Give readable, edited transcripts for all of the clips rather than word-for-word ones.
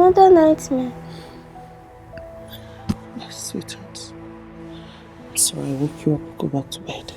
another nightmare. Yes, sweetheart. I'm sorry I woke you up. Go back to bed.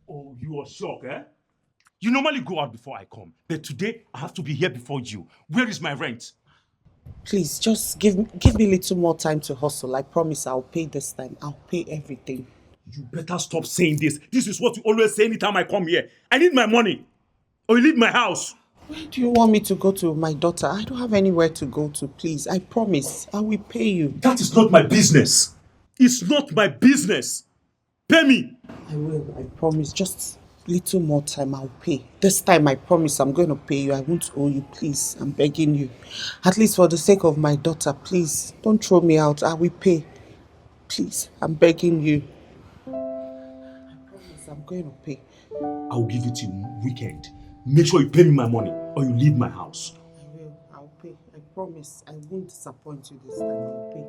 Oh, you are shocked, eh? You normally go out before I come, but today I have to be here before you. Where is my rent? Please, just give me a little more time to hustle. I promise I'll pay this time. I'll pay everything. You better stop saying this. This is what you always say anytime I come here. I need my money, or you leave my house. Where do you want me to go to my daughter? I don't have anywhere to go to, please. I promise I will pay you. That is not my business. It's not my business. Pay me. I will, I promise. Just little more time, I'll pay. This time I promise I'm going to pay you. I won't owe you, please. I'm begging you. At least for the sake of my daughter, please. Don't throw me out. I will pay. Please, I'm begging you. I promise I'm going to pay. I will give it to you weekend. Make sure you pay me my money or you leave my house. I will. I'll pay. I promise. I won't disappoint you this time. I'll pay.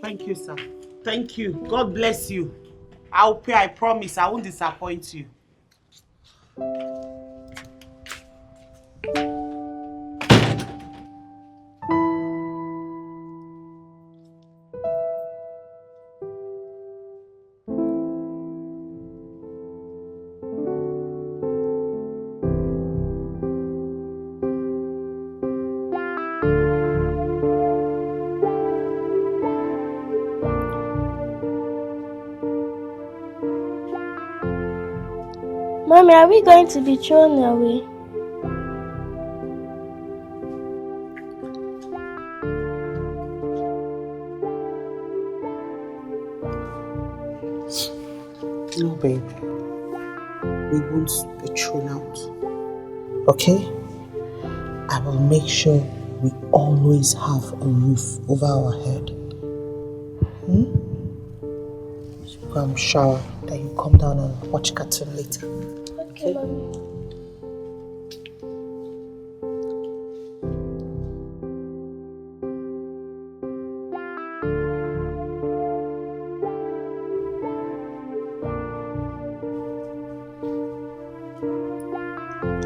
Thank you, sir. Thank you. God bless you. I'll pay. I promise. I won't disappoint you. Mommy, are we going to be thrown away? No, babe. We won't be thrown out. Okay? I will make sure we always have a roof over our head. So go and shower, then you come down and watch cartoon later. Okay, Mommy.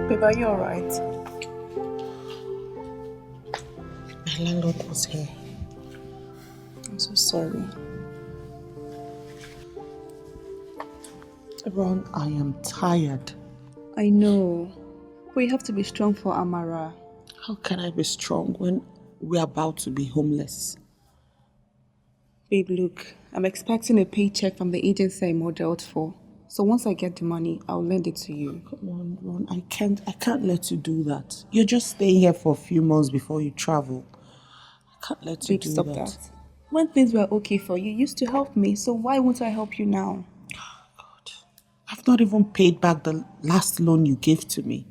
Babe, are you alright? My landlord was here. I'm so sorry. Ron, I am tired. I know. But you have to be strong for Amara. How can I be strong when we're about to be homeless? Babe, look, I'm expecting a paycheck from the agency I modeled for. So once I get the money, I'll lend it to you. Come on, Ron, I can't let you do that. You're just staying here for a few months before you travel. I can't let you Babe, do stop that. When things were okay for you, you used to help me, so why won't I help you now? God, I've not even paid back the last loan you gave to me.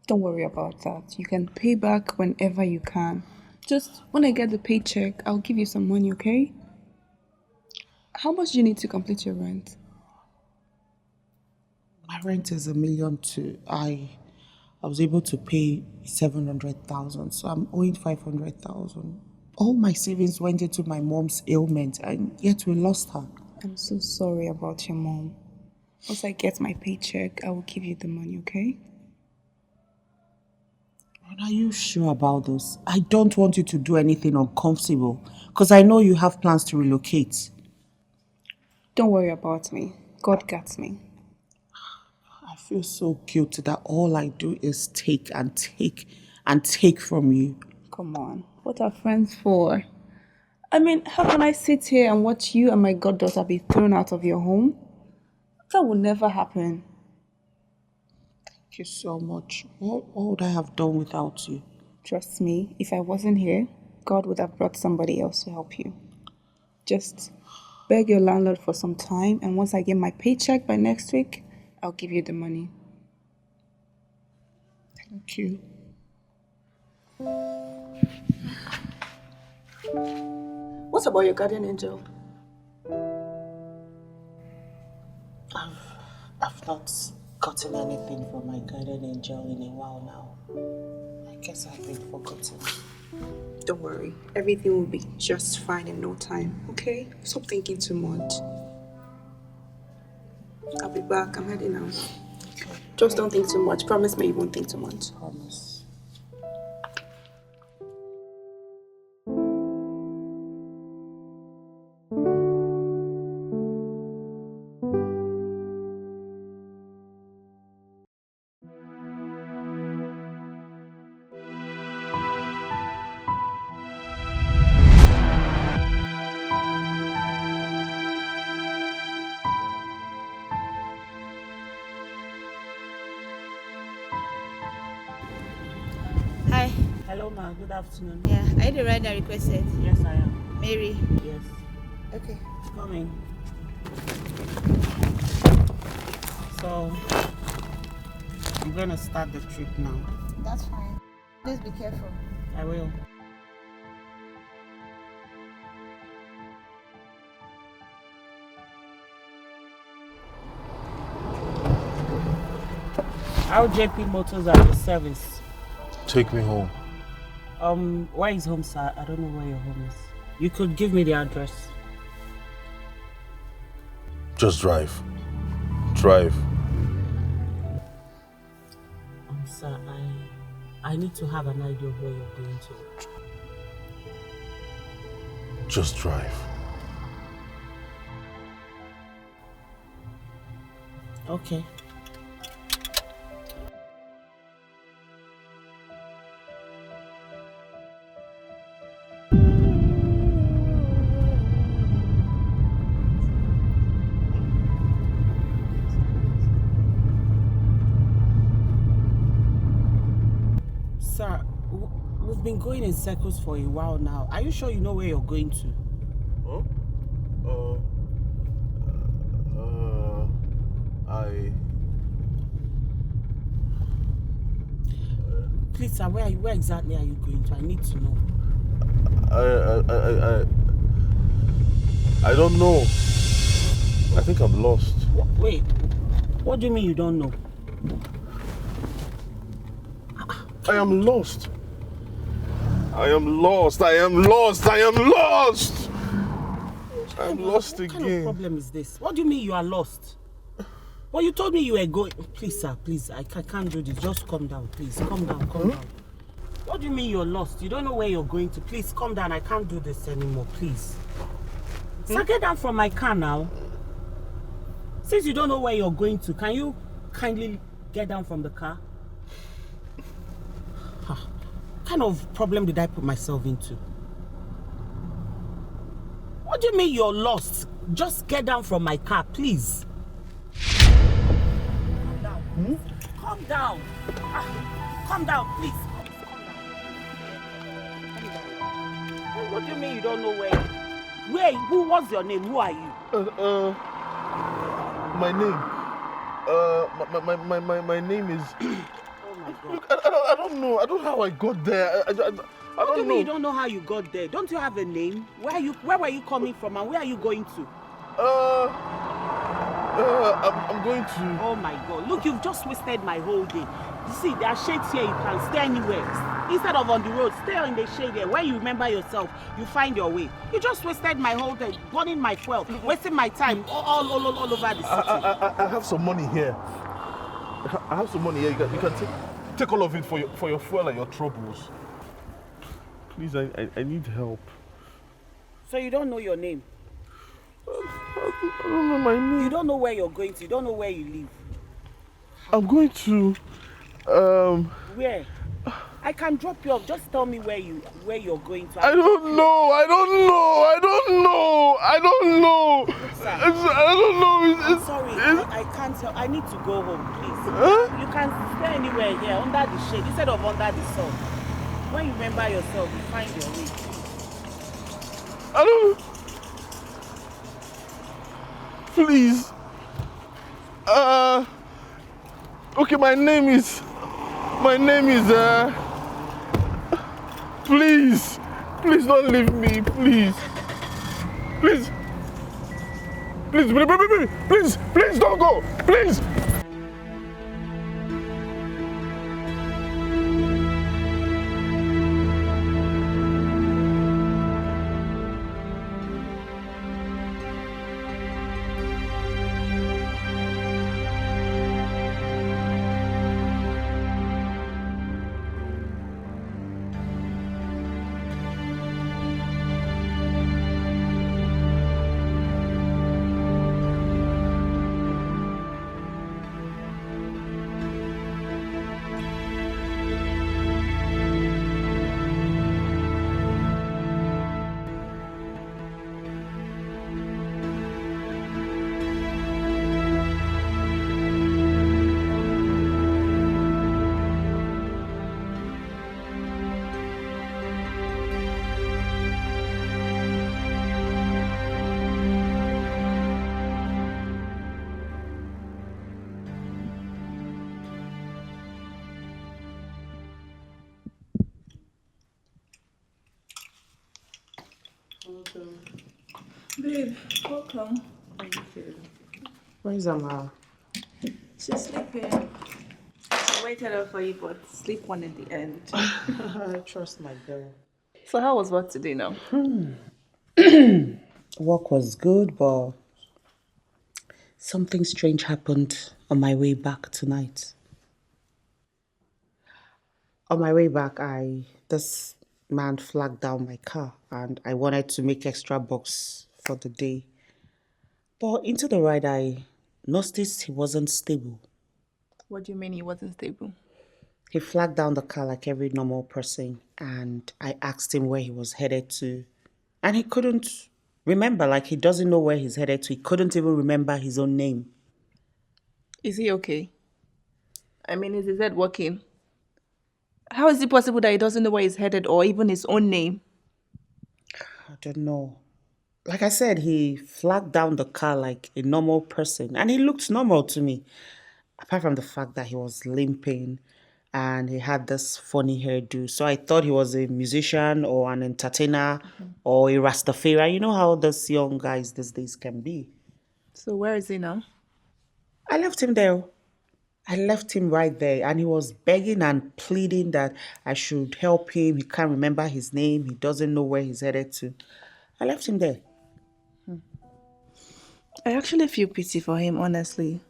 Don't worry about that. You can pay back whenever you can. Just when I get the paycheck, I'll give you some money, okay? How much do you need to complete your rent? My rent is 1.2 million. I was able to pay 700,000, so I'm owing 500,000. All my savings went into my mom's ailment, and yet we lost her. I'm so sorry about your mom. Once I get my paycheck, I will give you the money, okay? Are you sure about this? I don't want you to do anything uncomfortable, because I know you have plans to relocate. Don't worry about me. God got me. I feel so guilty that all I do is take and take and take from you. Come on, what are friends for? I mean, how can I sit here and watch you and my goddaughter be thrown out of your home? That will never happen. Thank you so much. What would I have done without you? Trust me, if I wasn't here, God would have brought somebody else to help you. Just beg your landlord for some time, and once I get my paycheck by next week, I'll give you the money. Thank you. What about your guardian angel? I've not gotten anything from my guardian angel in a while now. I guess I've been forgotten. Don't worry, everything will be just fine in no time, okay? Stop thinking too much. I'll be back, I'm heading out. Okay. Just don't think too much. Promise me you won't think too much. Promise. Hi. Hello, ma. Good afternoon. Yeah, are you the rider requested? Yes, I am. Mary. Yes. Okay. Coming. So, I'm going to start the trip now. That's fine. Please be careful. I will. How JP Motors at the service? Take me home. Where is home, sir? I don't know where your home is. You could give me the address. Just drive. Drive. Sir, I need to have an idea of where you're going to. Just drive. Okay. Sir, we've been going in circles for a while now. Are you sure you know where you're going to? Huh? Please, sir, where exactly are you going to? I need to know. I don't know. I think I'm lost. Wait, what do you mean you don't know? I am lost. I am lost. I am lost. I am lost. I'm lost What kind of again. problem is this? What do you mean you are lost? Well, you told me you were going. Please, sir, please. I can't do this. Just calm down, please. Calm down, calm down. What do you mean you're lost? You don't know where you're going to. Please, calm down. I can't do this anymore, please. Sir, get down from my car now. Since you don't know where you're going to, can you kindly get down from the car? What kind of problem did I put myself into? What do you mean you're lost? Just get down from my car, please. Calm down. Calm down. Calm down, please. What do you mean you don't know where? What's your name? Who are you? My name. My name is. Oh my God. Look, I don't know. I don't know how I got there. I What do don't you know. mean you don't know how you got there? Don't you have a name? Where were you coming from and where are you going to? I'm going to. Oh my God. Look, you've just wasted my whole day. You see, there are shades here. You can stay anywhere. Instead of on the road, stay in the shade here. When you remember yourself, you find your way. You just wasted my whole day, burning my fuel, wasting my time all over the city. I have some money here. I have some money here. You can take all of it for your fuel and your troubles. Please, I need help. So you don't know your name? I don't know my name. You don't know where you're going to? You don't know where you live? I'm going to. Where? I can drop you off. Just tell me where you're going to. I don't know. I don't know. Sir, I don't know. I'm sorry. I can't tell. I need to go home, please. Huh? You can stay anywhere here under the shade instead of under the sun. When you remember yourself, you find your way. I don't. Please. Okay, my name is. Please. Please don't leave me. Please. Please. Please don't go. Please. Babe, welcome. Where is Amara? She's sleeping. I waited up for you, but sleep won in the end. I trust my girl. So how was work today now? Work was good, but something strange happened on my way back tonight. On my way back, this man flagged down my car and I wanted to make extra bucks for the day. But into the ride, I noticed he wasn't stable. What do you mean he wasn't stable? He flagged down the car like every normal person and I asked him where he was headed to. And he couldn't remember, like he doesn't know where he's headed to. He couldn't even remember his own name. Is he okay? I mean, is his head working? How is it possible that he doesn't know where he's headed or even his own name? I don't know. Like I said, he flagged down the car like a normal person and he looked normal to me. Apart from the fact that he was limping and he had this funny hairdo. So I thought he was a musician or an entertainer or a Rastafari. You know how those young guys these days can be. So where is he now? I left him there. I left him right there and he was begging and pleading that I should help him. He can't remember his name. He doesn't know where he's headed to. I left him there. I actually feel pity for him, honestly.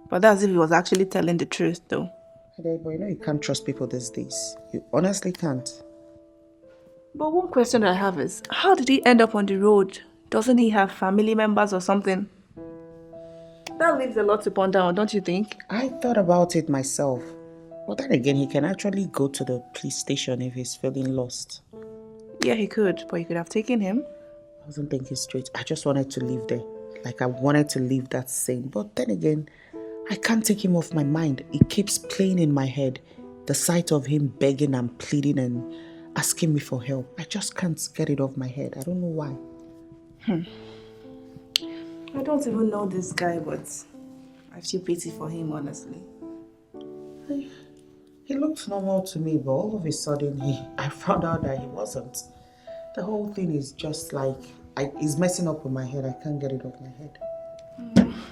But that's if he was actually telling the truth, though. But you know you can't trust people these days. You honestly can't. But one question I have is, how did he end up on the road? Doesn't he have family members or something? That leaves a lot to ponder on, don't you think? I thought about it myself. But then again, he can actually go to the police station if he's feeling lost. Yeah, he could, but you could have taken him. I wasn't thinking straight. I just wanted to live there. Like I wanted to leave that scene. But then again, I can't take him off my mind. It keeps playing in my head. The sight of him begging and pleading and asking me for help. I just can't get it off my head. I don't know why. I don't even know this guy, but I feel pity for him, honestly. He looked normal to me, but all of a sudden I found out that he wasn't. The whole thing is just like, it's messing up with my head. I can't get it off my head.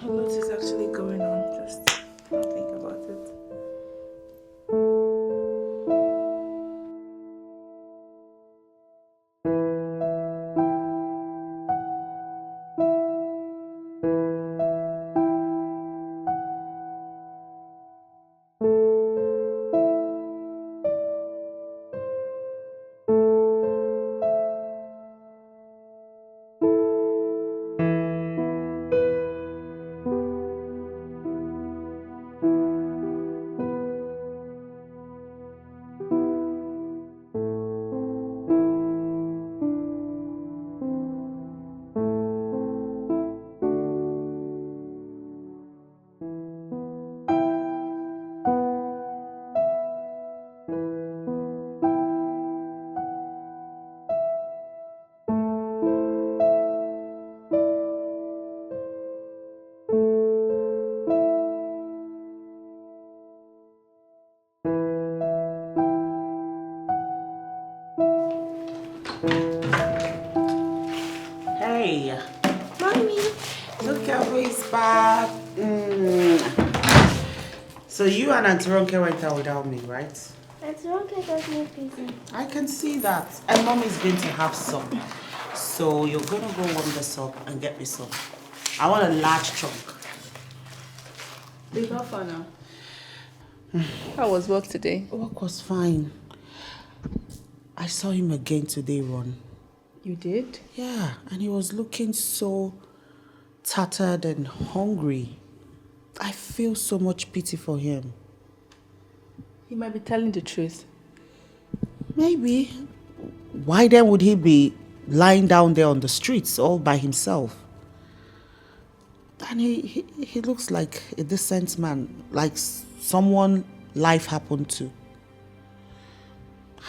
What is actually going on? Just don't think about it. Ronke is back. So you and Auntie Ronke went out without me, right? Auntie Ronke got me busy. I can see that. And Mom is going to have some. So you're going to go warm this up and get me some. I want a large chunk. Big offer now. How was work today? Work was fine. I saw him again today, Ron. You did? Yeah, and he was looking so tattered and hungry. I feel so much pity for him. He might be telling the truth. Maybe. Why then would he be lying down there on the streets all by himself? And he looks like a decent man, like someone life happened to.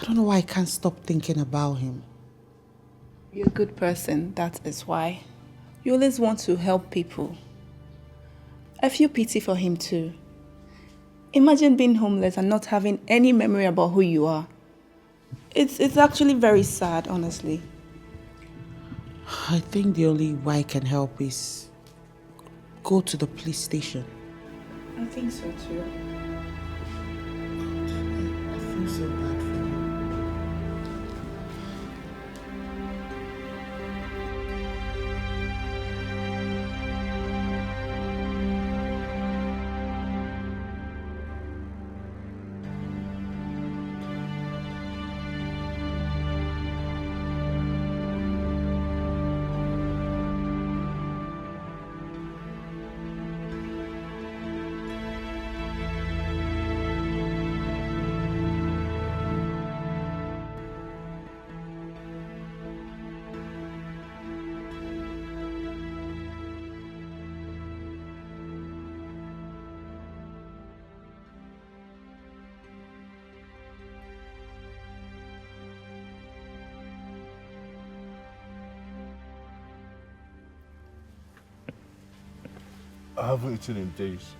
I don't know why I can't stop thinking about him. You're a good person, that is why. You always want to help people. I feel pity for him too. Imagine being homeless and not having any memory about who you are. It's actually very sad, honestly. I think the only way I can help is go to the police station. I think so too. I feel so bad for him. I haven't eaten in days.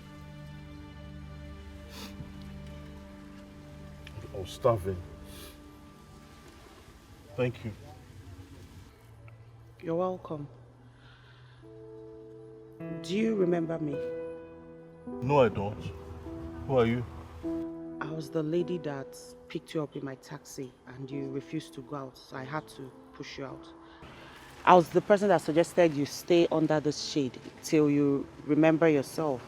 I was starving. Thank you. You're welcome. Do you remember me? No, I don't. Who are you? I was the lady that picked you up in my taxi and you refused to go out, so I had to push you out. I was the person that suggested you stay under the shade till you remember yourself.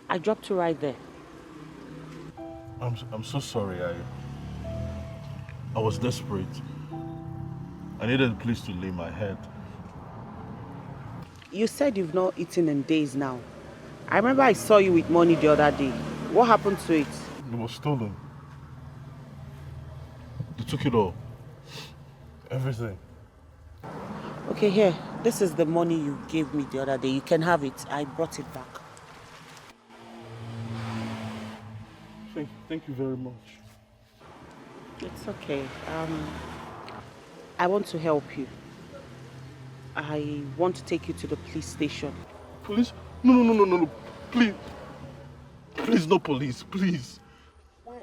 I dropped you right there. I'm so sorry. I was desperate. I needed a place to lay my head. You said you've not eaten in days now. I remember I saw you with money the other day. What happened to it? It was stolen. They took it all. Everything. Okay, here. This is the money you gave me the other day. You can have it. I brought it back. Thank you very much. It's okay. I want to help you. I want to take you to the police station. Police? No. Please. Please, no police. Please. Why?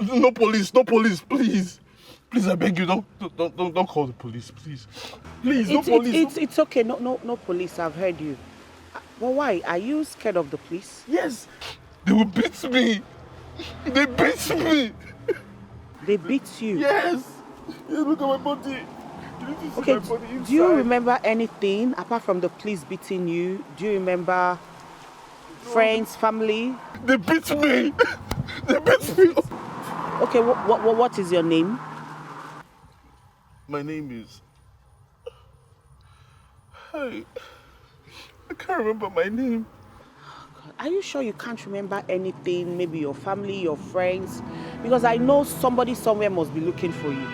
No police, please. Please, I beg you, don't call the police, please. Please, no police. It's okay. No police. I've heard you. Well, why? Are you scared of the police? Yes. They will beat me. They beat me. They beat you? Yes. Look at my body. Okay, do you remember anything apart from the police beating you? Do you remember friends, family? They beat me. They beat me. Okay, what is your name? My name is... Hey, I can't remember my name. Are you sure you can't remember anything? Maybe your family, your friends? Because I know somebody somewhere must be looking for you.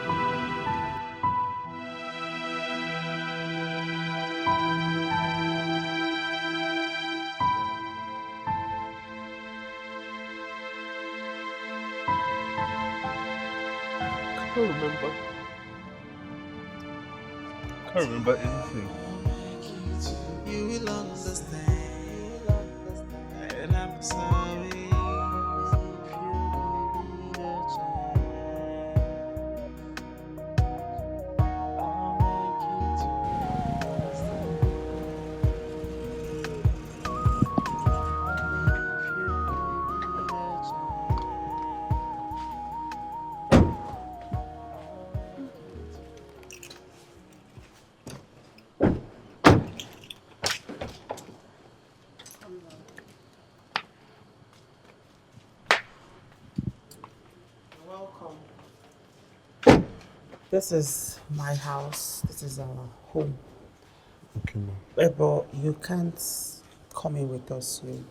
I can't remember anything. You will understand, and I'm sorry if you need a chance. I'll make you to understand. This is my house. This is our home. Okay, ma. But you can't come in with us. You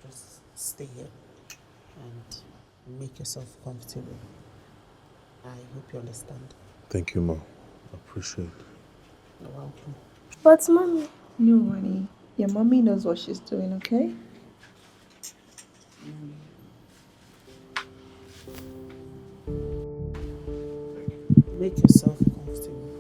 just stay here and make yourself comfortable. I hope you understand. Thank you, ma. I appreciate it. You're welcome. But mommy, No, honey. Your mommy knows what she's doing, okay? Make yourself comfortable.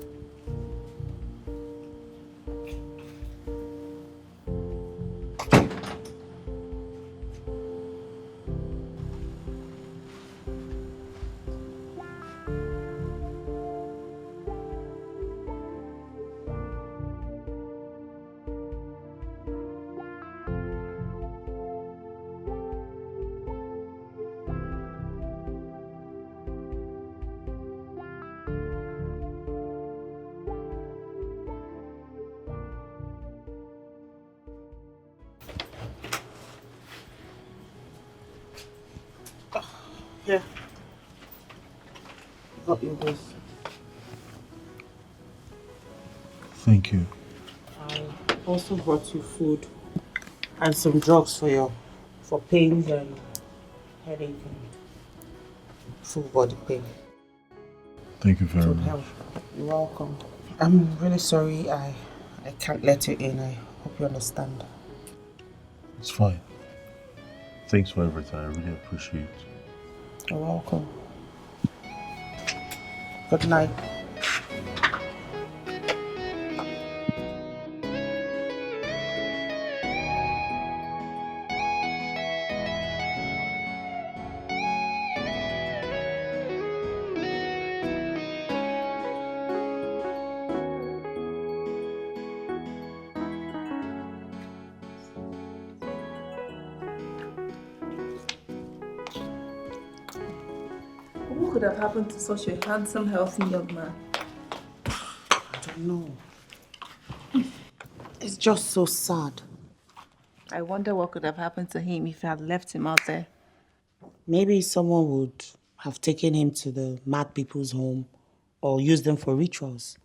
Here. Got you this. Thank you. I also brought you food and some drugs for pains and headache and full body pain. Thank you very To much. help. You're welcome. I'm really sorry I can't let you in. I hope you understand. It's fine. Thanks for everything. I really appreciate it. You're welcome. Good night. What could have happened to such a handsome, healthy young man? I don't know. It's just so sad. I wonder what could have happened to him if I had left him out there. Maybe someone would have taken him to the mad people's home or used them for rituals.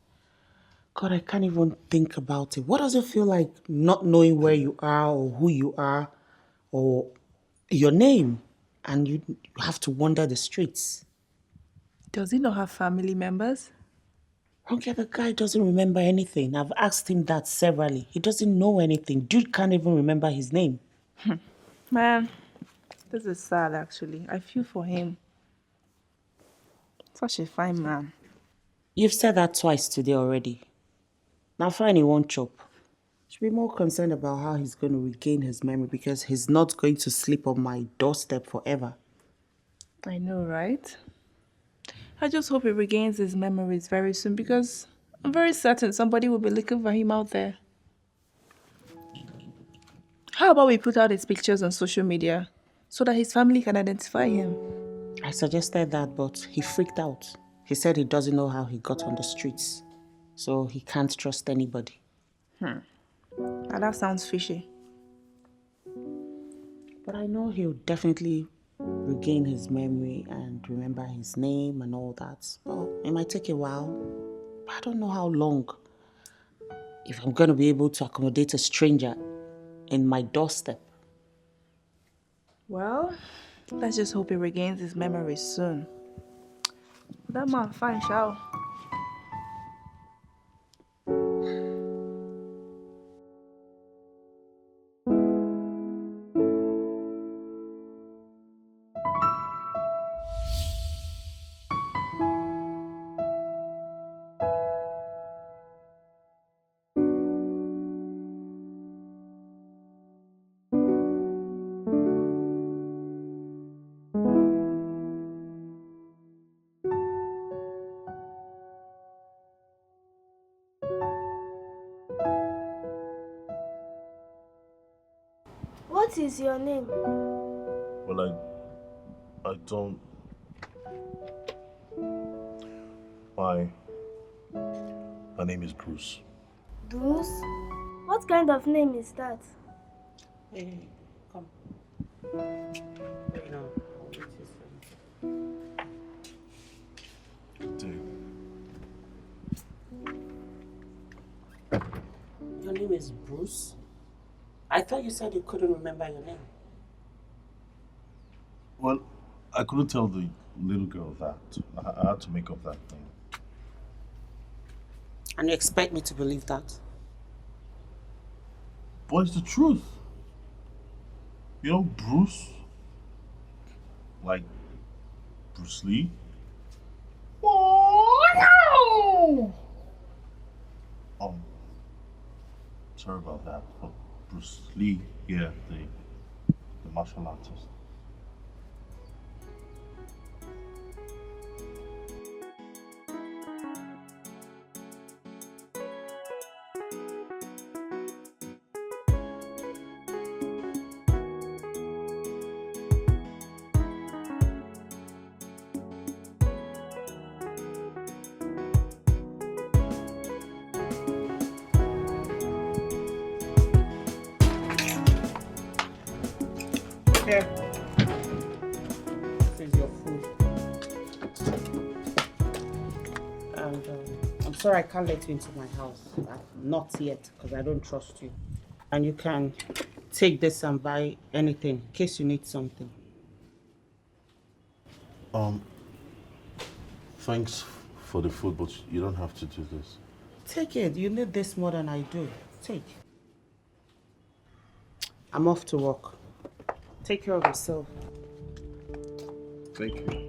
God, I can't even think about it. What does it feel like not knowing where you are or who you are or your name and you have to wander the streets? Does he not have family members? Okay, the guy doesn't remember anything. I've asked him that severally. He doesn't know anything. Dude can't even remember his name. Man, this is sad actually. I feel for him. Such a fine man. You've said that twice today already. Now fine, he won't chop. Should be more concerned about how he's going to regain his memory because he's not going to sleep on my doorstep forever. I know, right? I just hope he regains his memories very soon because I'm very certain somebody will be looking for him out there. How about we put out his pictures on social media so that his family can identify him? I suggested that, but he freaked out. He said he doesn't know how he got on the streets, so he can't trust anybody. Now that sounds fishy. But I know he'll definitely regain his memory and remember his name and all that. Well, it might take a while, but I don't know how long. If I'm going to be able to accommodate a stranger in my doorstep. Well, let's just hope he regains his memories soon. That man, fine, shall. what is your name? Well, I don't. My name is Bruce. Bruce? What kind of name is that? Hey, come. Wait now. I'll meet you soon. Dude, name is Bruce? I thought you said you couldn't remember your name. Well, I couldn't tell the little girl that. I had to make up that thing. And you expect me to believe that? But it's the truth. You know, Bruce, like Bruce Lee. Sorry about that. But Bruce Lee, yeah, the martial artist. Here. This is your food. And I'm sorry I can't let you into my house. Not yet, because I don't trust you. And you can take this and buy anything in case you need something. Thanks for the food, but you don't have to do this. Take it. You need this more than I do. Take. I'm off to work. Take care of yourself. Thank you.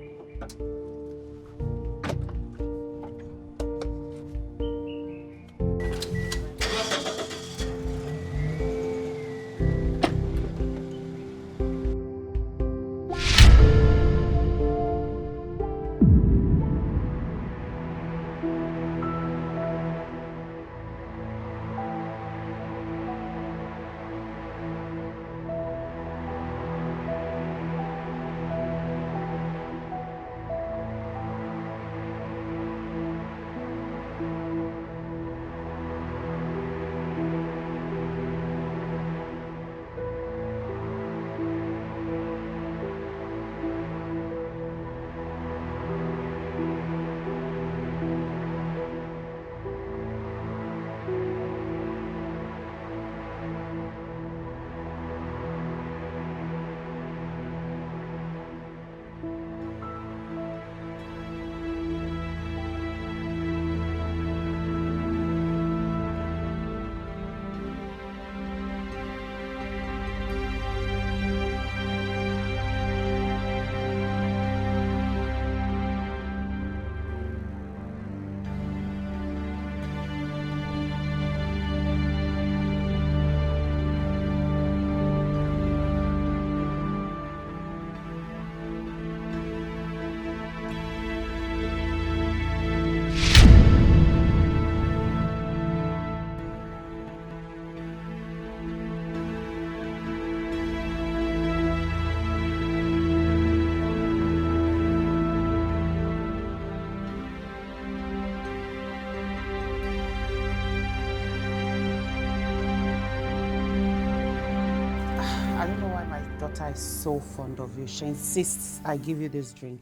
I don't know why my daughter is so fond of you. She insists I give you this drink.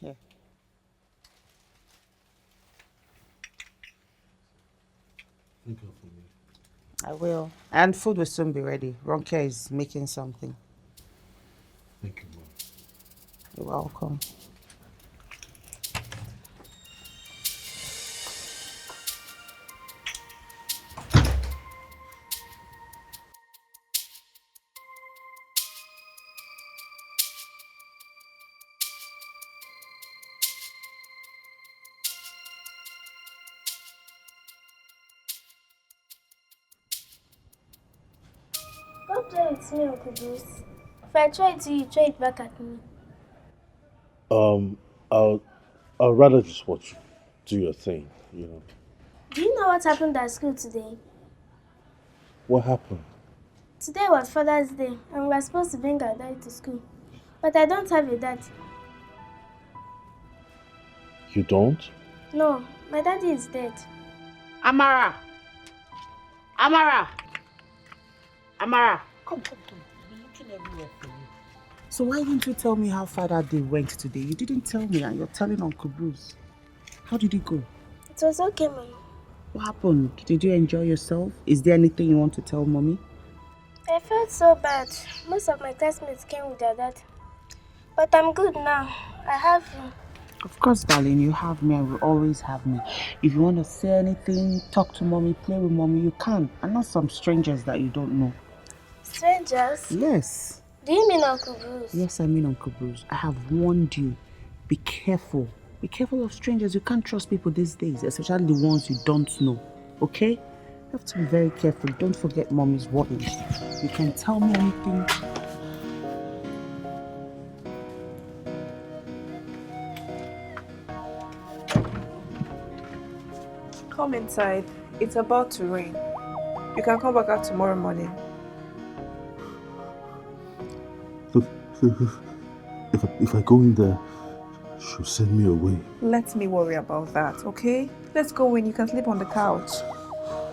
Here. Look out for me. I will. And food will soon be ready. Ronke is making something. Thank you, Mom. You're welcome. Don't play with me, Uncle Bruce. If I try to, you throw it back at me. I'll rather just watch you do your thing, you know. Do you know what happened at school today? What happened? Today was Father's Day, and we were supposed to bring our dad to school. But I don't have a dad. You don't? No, my daddy is dead. Amara! Amara! Amara! Come. I'm looking everywhere for you. So why didn't you tell me how Father Day went today? You didn't tell me and you're telling Uncle Bruce. How did it go? It was okay, Mama. What happened? Did you enjoy yourself? Is there anything you want to tell mommy? I felt so bad. Most of my classmates came with their dad. But I'm good now. I have you. Of course, darling, you have me and will always have me. If you want to say anything, talk to mommy, play with mommy, you can. And not some strangers that you don't know. Strangers? Yes. Do you mean Uncle Bruce? Yes, I mean Uncle Bruce. I have warned you. Be careful. Be careful of strangers. You can't trust people these days, especially the ones you don't know. Okay? You have to be very careful. Don't forget mommy's warnings. You can tell me anything. Come inside. It's about to rain. You can come back out tomorrow morning. Look, if I go in there, she'll send me away. Let me worry about that, okay? Let's go in. You can sleep on the couch.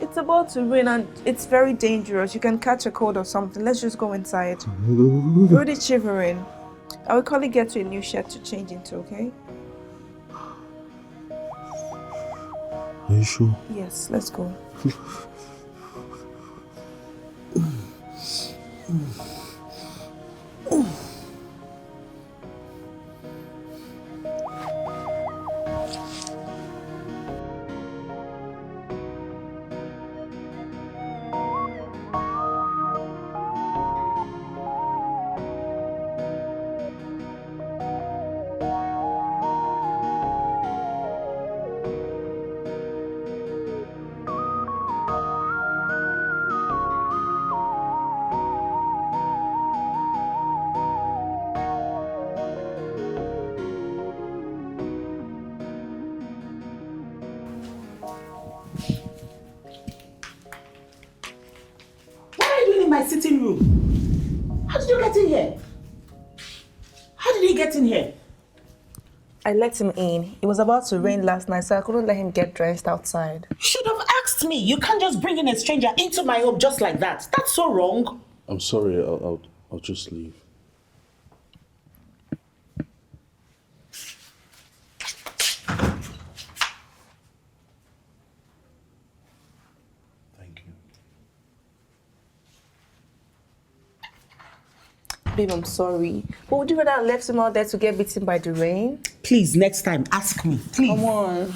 It's about to rain and it's very dangerous. You can catch a cold or something. Let's just go inside. You're already shivering. I will quickly get you a new shirt to change into, okay? Are you sure? Yes, let's go. My sitting room. How did you get in here? How did he get in here? I let him in. It was about to rain last night, so I couldn't let him get drenched outside. You should have asked me. You can't just bring in a stranger into my home just like that. That's so wrong. I'm sorry, I'll just leave. Thank you. Babe, I'm sorry. But would you rather have left him out there to get beaten by the rain? Please, next time, ask me. Please. Come on.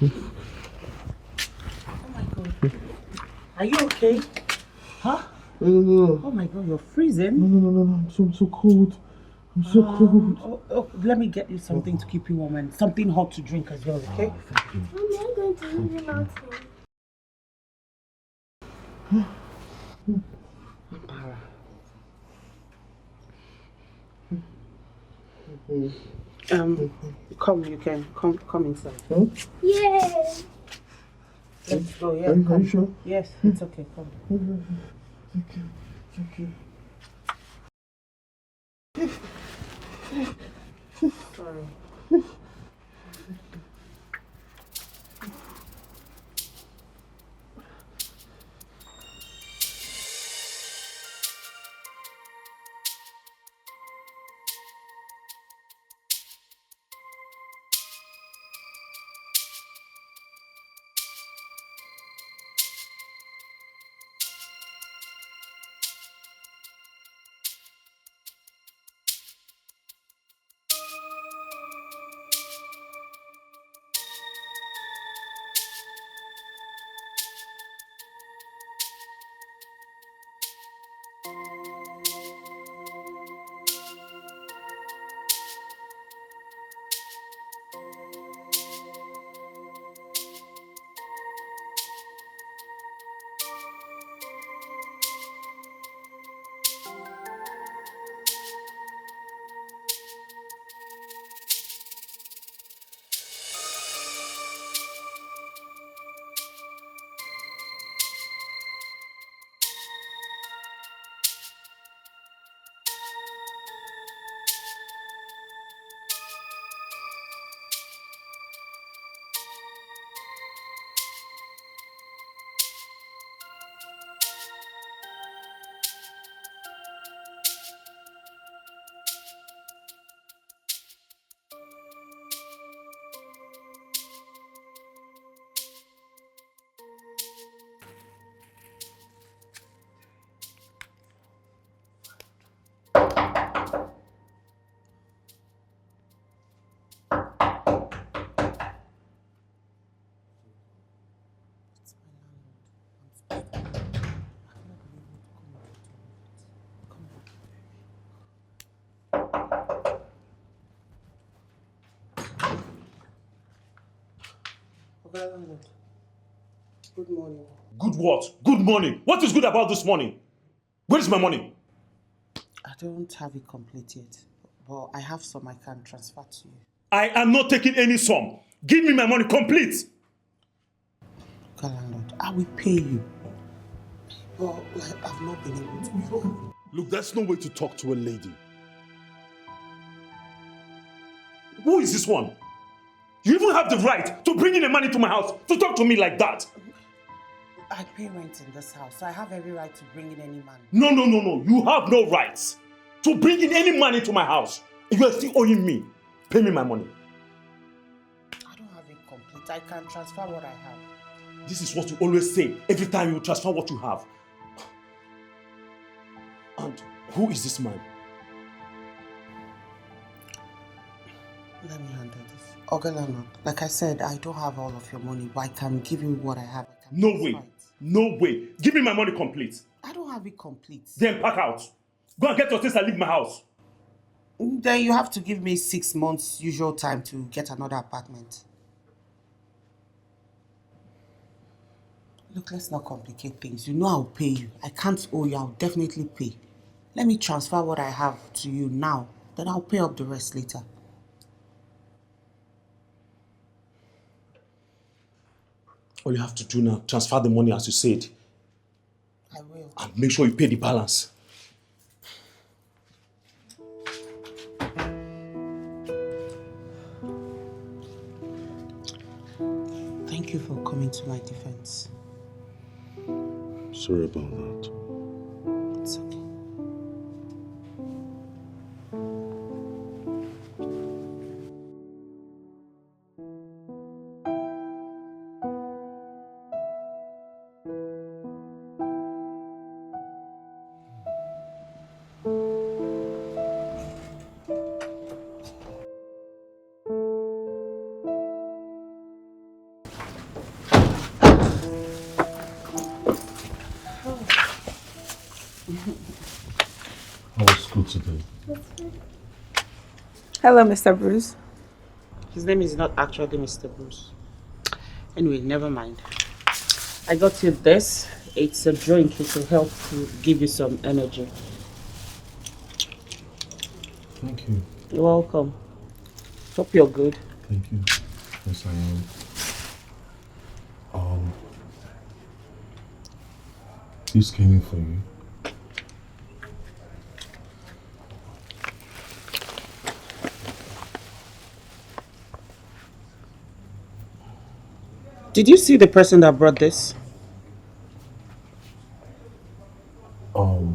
Oh my God. Are you okay? Huh? No. Oh my God, you're freezing. No. I'm so cold. I'm so cold. Let me get you something to keep you warm and something hot to drink as well, okay? Thank you. Mommy, I'm going to leave him out here. Come, you can come inside. Huh? Yay! Let's go, yeah. Are you Come. sure? Yes, it's okay, come. Thank you. Sorry. Landlord. Good morning. Good what? Good morning. What is good about this morning? Where is my money? I don't have it complete yet, but I have some I can transfer to you. I am not taking any sum. Give me my money complete. Landlord, I will pay you. But I've not been able to. Look, that's no way to talk to a lady. Who is this one? You even have the right to bring in the money to my house to talk to me like that. I pay rent in this house, so I have every right to bring in any money. No. You have no rights to bring in any money to my house. You are still owing me. Pay me my money. I don't have it complete. I can transfer what I have. This is what you always say every time you transfer what you have. And who is this man? Let me handle this. Landlord, like I said, I don't have all of your money, but I can give you what I have. No way. No way. Give me my money complete. I don't have it complete. Then pack out. Go and get your things and leave my house. Then you have to give me 6 months usual time to get another apartment. Look, let's not complicate things. You know I'll pay you. I can't owe you. I'll definitely pay. Let me transfer what I have to you now. Then I'll pay up the rest later. All you have to do now, transfer the money as you said. I will. And make sure you pay the balance. Thank you for coming to my defense. Sorry about that. It's okay. How was school today? Hello, Mr. Bruce. His name is not actually Mr. Bruce. Anyway, never mind. I got you this. It's a drink. It will help to give you some energy. Thank you. You're welcome. Hope you're good. Thank you. Yes, I am. This came in for you. Did you see the person that brought this? The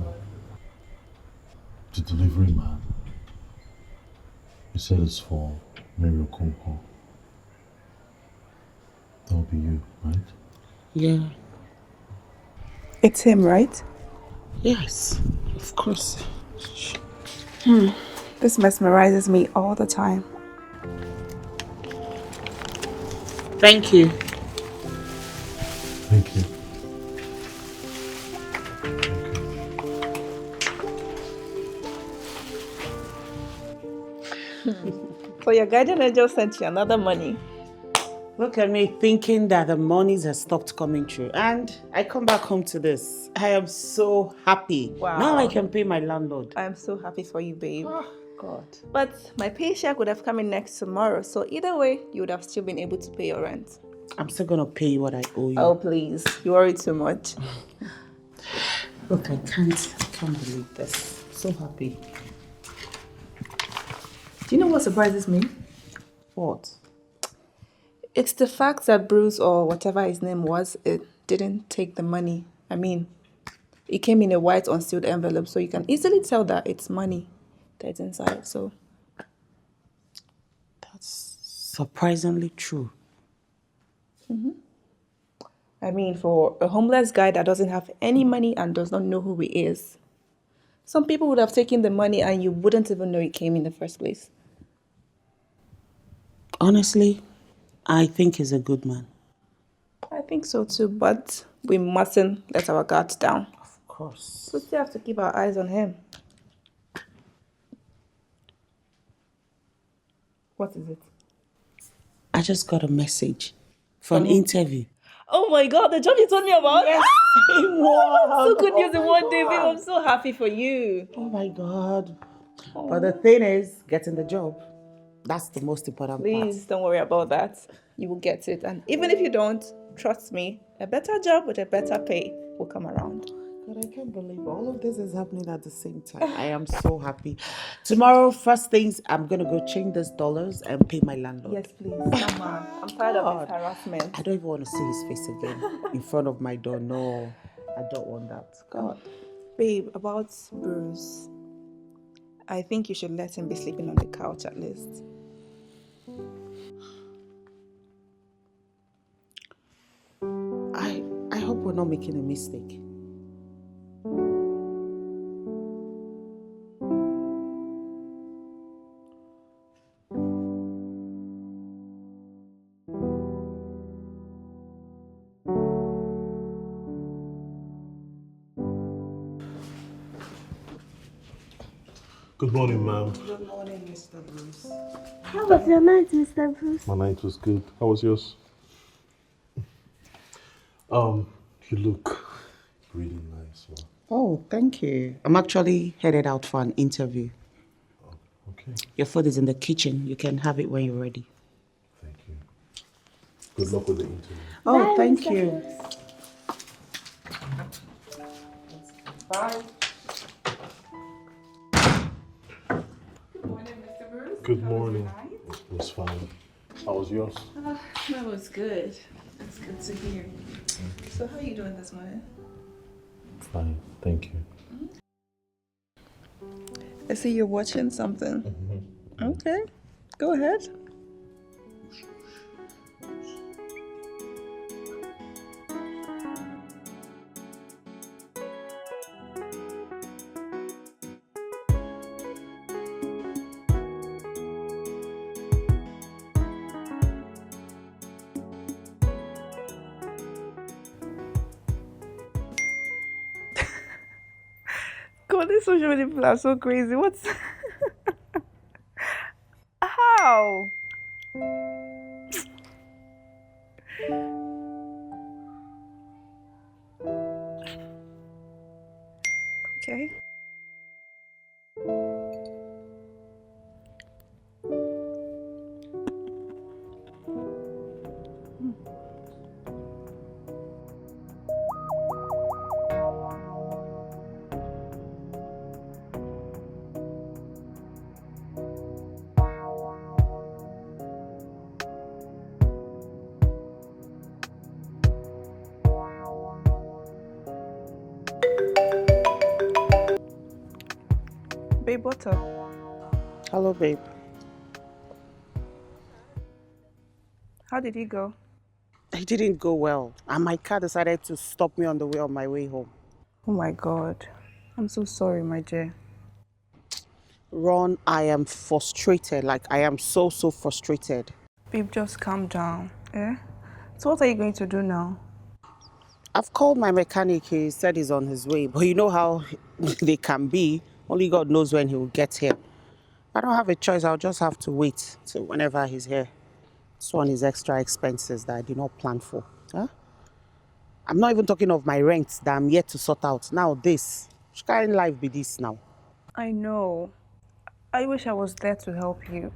delivery man. He said it's for Mary Okonkwo. That'll be you, right? Yeah. It's him, right? Yes, of course. This mesmerizes me all the time. Thank you. Thank you. So your guardian angel sent you another money. Look at me thinking that the monies have stopped coming through. And I come back home to this. I am so happy. Wow. Now I can pay my landlord. I'm so happy for you, babe. Oh, God. But my paycheck would have come in next tomorrow, so either way, you would have still been able to pay your rent. I'm still going to pay you what I owe you. Oh, please. You worry too much. Look, I can't believe this. So happy. Do you know what surprises me? What? It's the fact that Bruce, or whatever his name was, it didn't take the money. I mean, it came in a white unsealed envelope, so you can easily tell that it's money that's inside. So That's surprisingly true. I mean, for a homeless guy that doesn't have any money and does not know who he is, some people would have taken the money and you wouldn't even know it came in the first place. Honestly, I think he's a good man. I think so too, but we mustn't let our guards down. Of course. We still have to keep our eyes on him. What is it? I just got a message for an interview. Oh my god, the job you told me about? Yes, it So was. good news in Oh my one day, babe. God. I'm so happy for you. Oh my God. But the thing is, getting the job. That's the most important Please don't worry about that. You will get it. And even if you don't, trust me, a better job with a better pay will come around. God, I can't believe all of this is happening at the same time. I am so happy. Tomorrow, first things, I'm going to go change these dollars and pay my landlord. Yes, please. Come on. I'm tired of this harassment. I don't even want to see his face again in front of my door. No, I don't want that. God. Babe, about Bruce, I think you should let him be sleeping on the couch at least. I hope we're not making a mistake. Good morning, ma'am. Good morning, Mr. Bruce. How was your night, Mr. Bruce? My night was good. How was yours? You look really nice. Wow. Oh, thank you. I'm actually headed out for an interview. Okay. Your food is in the kitchen. You can have it when you're ready. Thank you. Good luck with the interview. Oh, Bye, thank Mr. you. Bruce. Bye. Good morning, Mr. Bruce. Good morning. It was fine. How was yours? That was good. That's good to hear. So how are you doing this morning? Fine, thank you. I see you're watching something. Okay, go ahead. God, these social media people are so crazy. What's how? Okay. Babe, what's up? Hello, babe. How did he go? It didn't go well, and my car decided to stop me on the way on my way home. Oh my God. I'm so sorry, my dear. Ron, I am frustrated. Like, I am so frustrated. Babe, just calm down. Eh? So what are you going to do now? I've called my mechanic. He said he's on his way, but you know how they can be. Only God knows when he will get here. I don't have a choice. I'll just have to wait till whenever he's here. It's one of his extra expenses that I did not plan for. Huh? I'm not even talking of my rent that I'm yet to sort out. Now this. Which kind of life be this now? I know. I wish I was there to help you.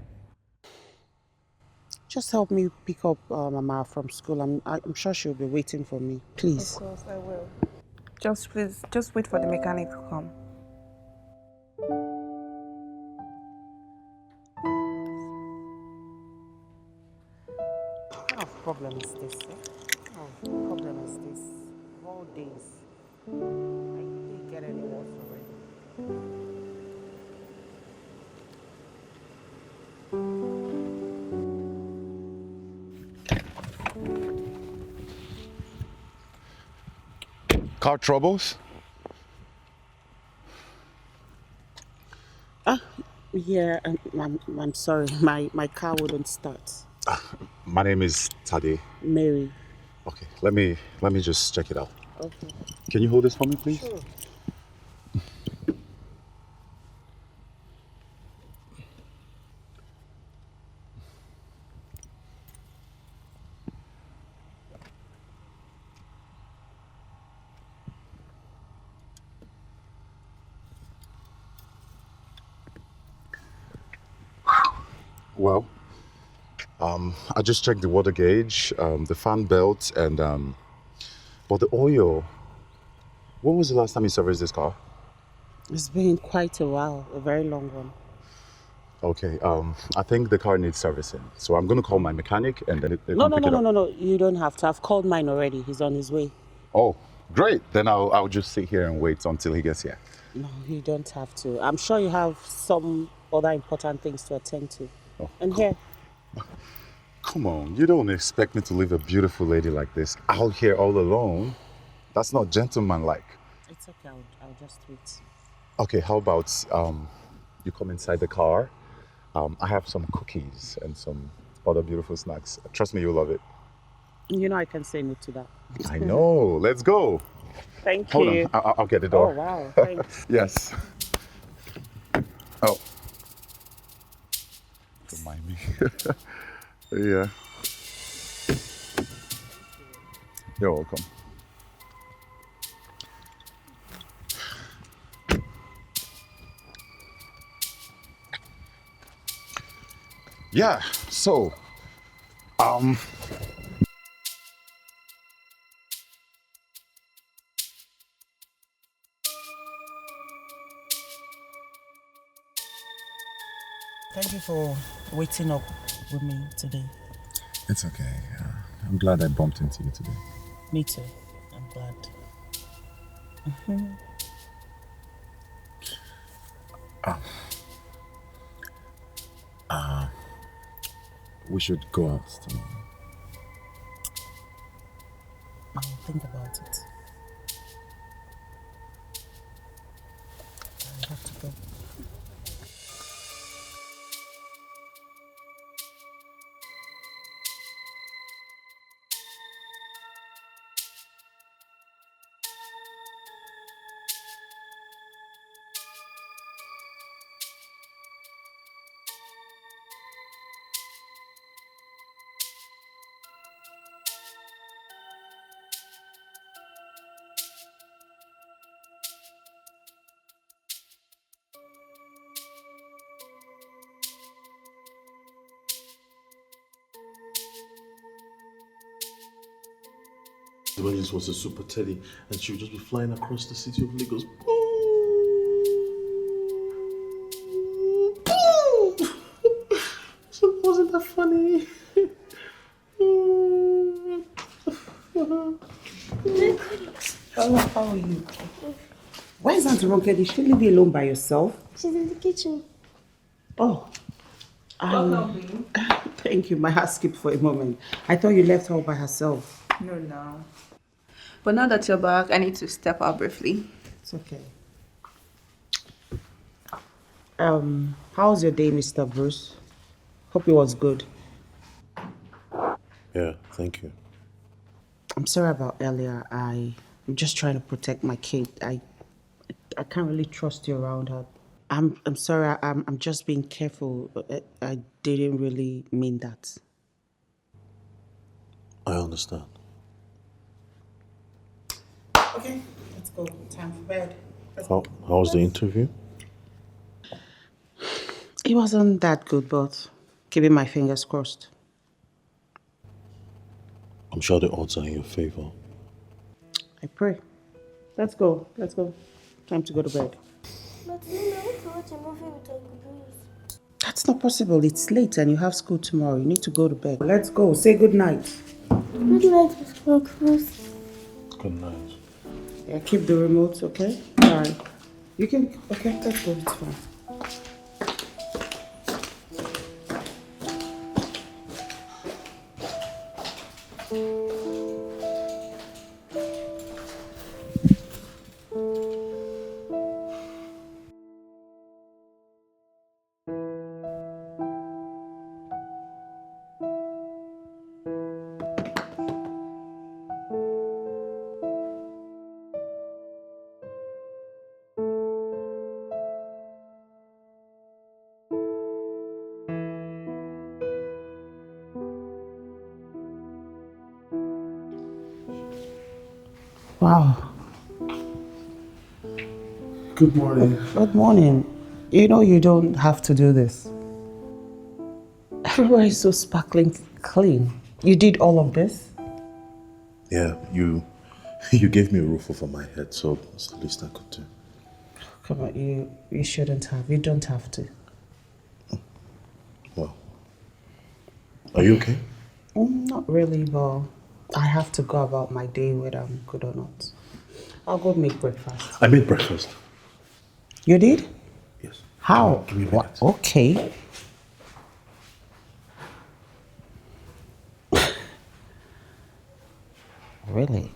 Just help me pick up Mama from school. I'm sure she'll be waiting for me. Please. Of course, I will. Just please, just wait for the mechanic to come. What kind of problem is this? What kind of problem is this? Of all days. I didn't get any worse already. Car troubles? Yeah, I'm sorry. My car wouldn't start. My name is Tade. Mary. Okay, let me just check it out. Okay. Can you hold this for me, please? Sure. Well, I just checked the water gauge, the fan belt, and but the oil. When was the last time you serviced this car? It's been quite a while, a very long one. Okay, I think the car needs servicing. So I'm gonna call my mechanic and then they No, can no, pick no, it no, up. no, no. You don't have to. I've called mine already. He's on his way. Oh, great. Then I'll just sit here and wait until he gets here. No, you don't have to. I'm sure you have some other important things to attend to. Oh, And here, come on, you don't expect me to leave a beautiful lady like this out here all alone. That's not gentlemanlike. it's okay. I'll just wait. Okay, how about you come inside the car? I have some cookies and some other beautiful snacks. Trust me, you'll love it. You know I can say no to that. I know. Let's go. Thank Hold you. on. I'll get the Oh, door. wow. Thanks. Yes. Oh. Don't mind me. Yeah. You're welcome. Yeah, so, Thank you for waiting up with me today. it's okay. I'm glad I bumped into you today. Me too. I'm glad. We should go out tomorrow. I'll think about it. I have to go. This was a super teddy, and she would just be flying across the city of Lagos. So wasn't that funny? Hello, how are you? Why is Auntie Ronke? Did she leave you alone by yourself? She's in the kitchen. Oh. Thank you. My heart skipped for a moment. I thought you left her by herself. No. But now that you're back, I need to step out briefly. It's okay. How's your day, Mr. Bruce? Hope it was good. Yeah, thank you. I'm sorry about earlier. I'm just trying to protect my kid. I can't really trust you around her. I'm sorry. I'm just being careful. I didn't really mean that. I understand. Okay, let's go. Time for bed. How was the interview? It wasn't that good, but keeping my fingers crossed. I'm sure the odds are in your favor. I pray. Let's go. Time to go to bed. But Mom, I want to watch a movie with Uncle Bruce. That's not possible. It's late and you have school tomorrow. You need to go to bed. Let's go. Say good night. Good night, Mr. Uncle Bruce. Good night. Yeah, keep the remote, okay? All right. You can. Okay, let's go. It's fine. Wow. Good morning. Good morning. You know you don't have to do this. Everywhere is so sparkling clean. You did all of this? Yeah, you gave me a roof over my head, so it's the least I could do. Come on, you shouldn't have. You don't have to. Well, are you okay? Not really, but I have to go about my day whether I'm good or not. I'll go make breakfast. I made breakfast. You did? Yes. How? Give me a minute. Okay. Really?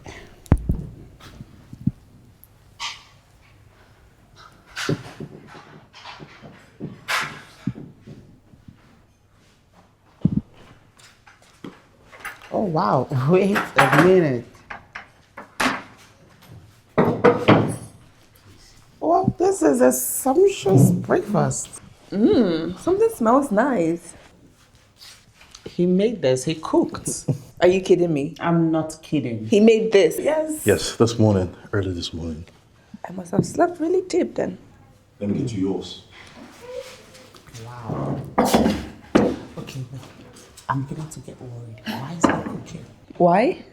Oh wow, wait a minute. Well, this is a sumptuous breakfast. Something smells nice. He made this, he cooked. Are you kidding me? I'm not kidding. He made this? Yes. Yes, this morning, early this morning. I must have slept really deep then. Let me get you yours. Wow. Okay, but I'm beginning to get worried. Why is he cooking? Why?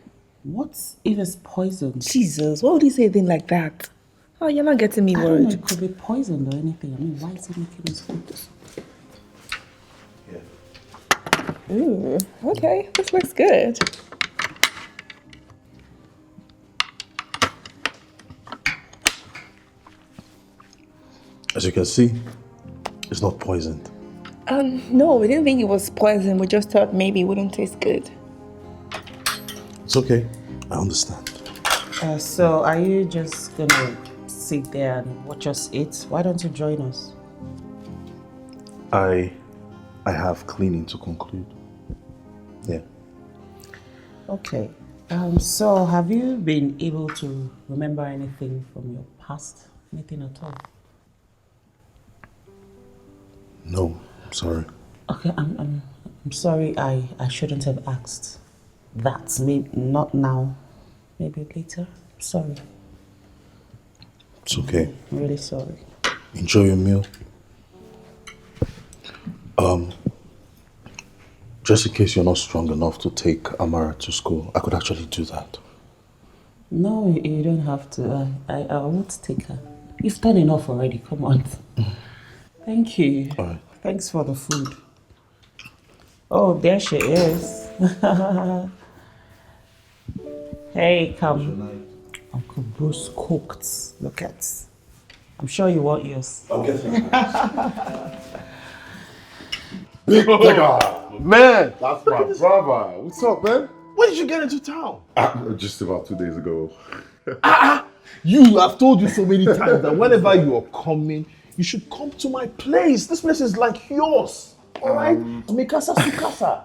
What if it's poisoned? Jesus, why would you say a thing like that? Oh, you're not getting me I don't know, worried. it could be poisoned or anything. I mean, why is he making us food? Yeah. Ooh, okay, this looks good. As you can see, it's not poisoned. No, we didn't think it was poison. We just thought maybe it wouldn't taste good. It's okay. I understand. So are you just gonna sit there and watch us eat? Why don't you join us? I have cleaning to conclude. Yeah. Okay. So have you been able to remember anything from your past? Anything at all? No, I'm sorry. Okay, I'm sorry. I shouldn't have asked that. Maybe not now. Maybe later. Sorry. It's okay. I'm really sorry. Enjoy your meal. Just in case you're not strong enough to take Amara to school, I could actually do that. No, you don't have to. I won't take her. You've done enough already. Come on. Thank you. All right. Thanks for the food. Oh, there she is. Hey, come. Uncle Bruce cooked. Look at. I'm sure you want yours. I'll get it. Man, That's my brother. What's up, man? when did you get into town? Just about 2 days ago. I've told you so many times that whenever you are coming, you should come to my place. This place is like yours. All right? Mikasa Sukasa.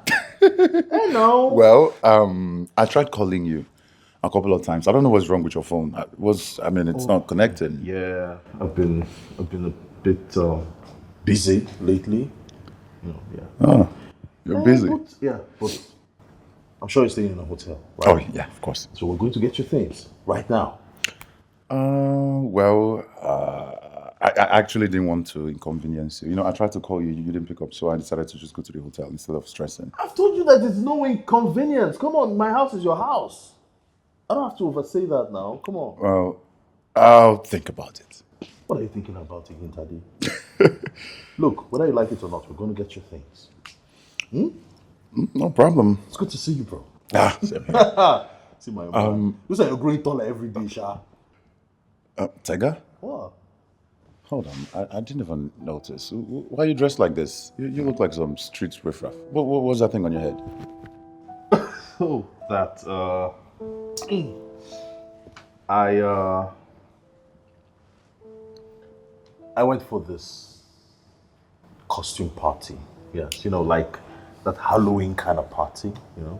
I know. Well, I tried calling you a couple of times. I don't know what's wrong with your phone. It's not connecting. Yeah, I've been a bit busy lately. Yeah. Oh, you're busy. But I'm sure you're staying in a hotel, Oh, right? yeah, of course. So we're going to get your things right now. I actually didn't want to inconvenience you. I tried to call you, you didn't pick up, so I decided to just go to the hotel instead of stressing. I've told you that there's no inconvenience. Come on, my house is your house. I don't have to oversay that now. Come on. Well, I'll think about it. What are you thinking about again, Taddy? Look, whether you like it or not, we're going to get your things. No problem. It's good to see you, bro. Same here. See my man. Looks like you're growing taller every day, Sha. Tega? What? Hold on, I didn't even notice. Why are you dressed like this? You look like some street riffraff. What was that thing on your head? Oh, that, I went for this costume party. Yes, like that Halloween kind of party, Yeah.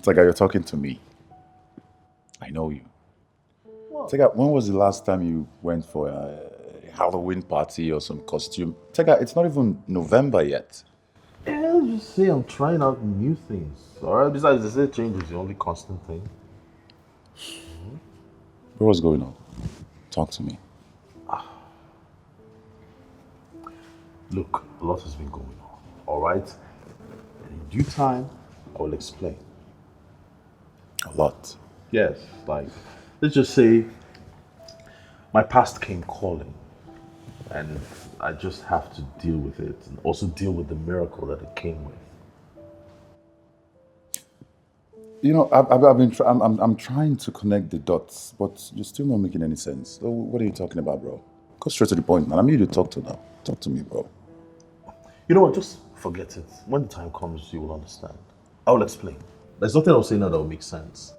Tega, you're talking to me. I know you. What? Tega, when was the last time you went for a Halloween party or some costume? Tega, it's not even November yet. Yeah, let's just say I'm trying out new things. Alright, besides they say change is the only constant thing. What's going on? Talk to me. Look, a lot has been going on. all right? And in due time, I will explain. A lot. Yes, like, let's just say my past came calling, and I just have to deal with it and also deal with the miracle that it came with. You know, I'm trying to connect the dots, but you're still not making any sense. So what are you talking about, bro? Go straight to the point, man. I'm here to talk to now. Talk to me, bro. You know what? Just forget it. When the time comes, you will understand. I will explain. There's nothing I'll say now that will make sense.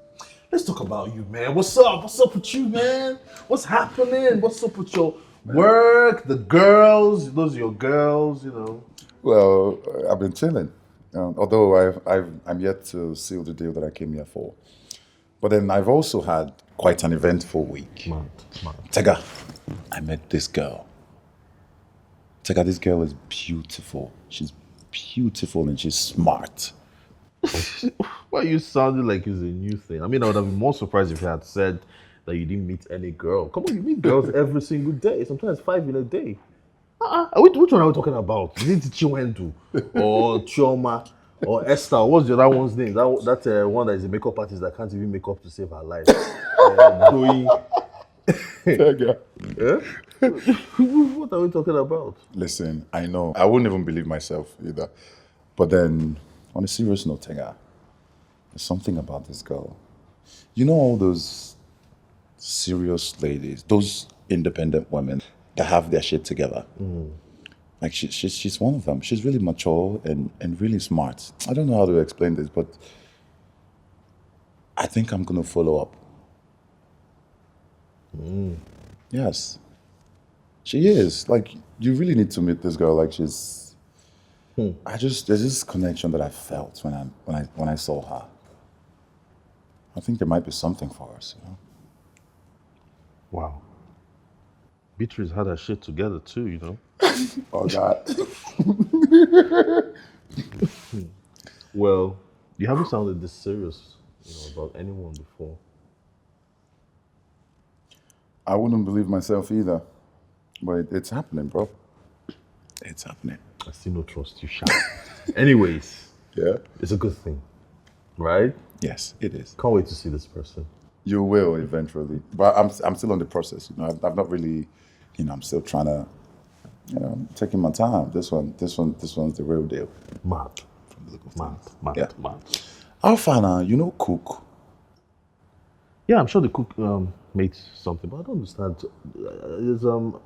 Let's talk about you, man. What's up? What's up with you, man? What's happening? What's up with your work, the girls? Those are your girls, you know. Well, I've been chilling. Although I'm yet to seal the deal that I came here for. But then I've also had quite an eventful week. Mad. Tega, I met this girl. Tega, this girl is beautiful. She's beautiful and she's smart. Why are you sounding like it's a new thing? I mean, I would have been more surprised if you had said that you didn't meet any girl. Come on, you meet girls every single day. Sometimes 5 in a day. Which one are we talking about? Is it Chiwendu or Chioma or Esther? What's the other one's name? That one that is a makeup artist that can't even make up to save her life. Doing. Yeah? What are we talking about? Listen, I know. I wouldn't even believe myself either. But then, on a serious note, Tega, there's something about this girl. You know all those serious ladies, those independent women that have their shit together. Like she's one of them. She's really mature and really smart. I don't know how to explain this, but I think I'm gonna follow up. Yes. She is. Like, you really need to meet this girl. Like, she's there's this connection that I felt when I saw her. I think there might be something for us, you know? Wow. Beatrice had her shit together too, you know? Oh, God. Well, you haven't sounded this serious, about anyone before. I wouldn't believe myself either. But it's happening, bro. It's happening. I still no trust you, Sha. Anyways, Yeah? it's a good thing, right? Yes, it is. Can't wait to see this person. You will eventually. But I'm still on the process, you know. I've not really, I'm still trying to, taking my time. This one's the real deal. Mad. From the look of Mad. things. Mad. Yeah. Mad. Alfana, cook. Yeah, I'm sure the cook made something, but I don't understand.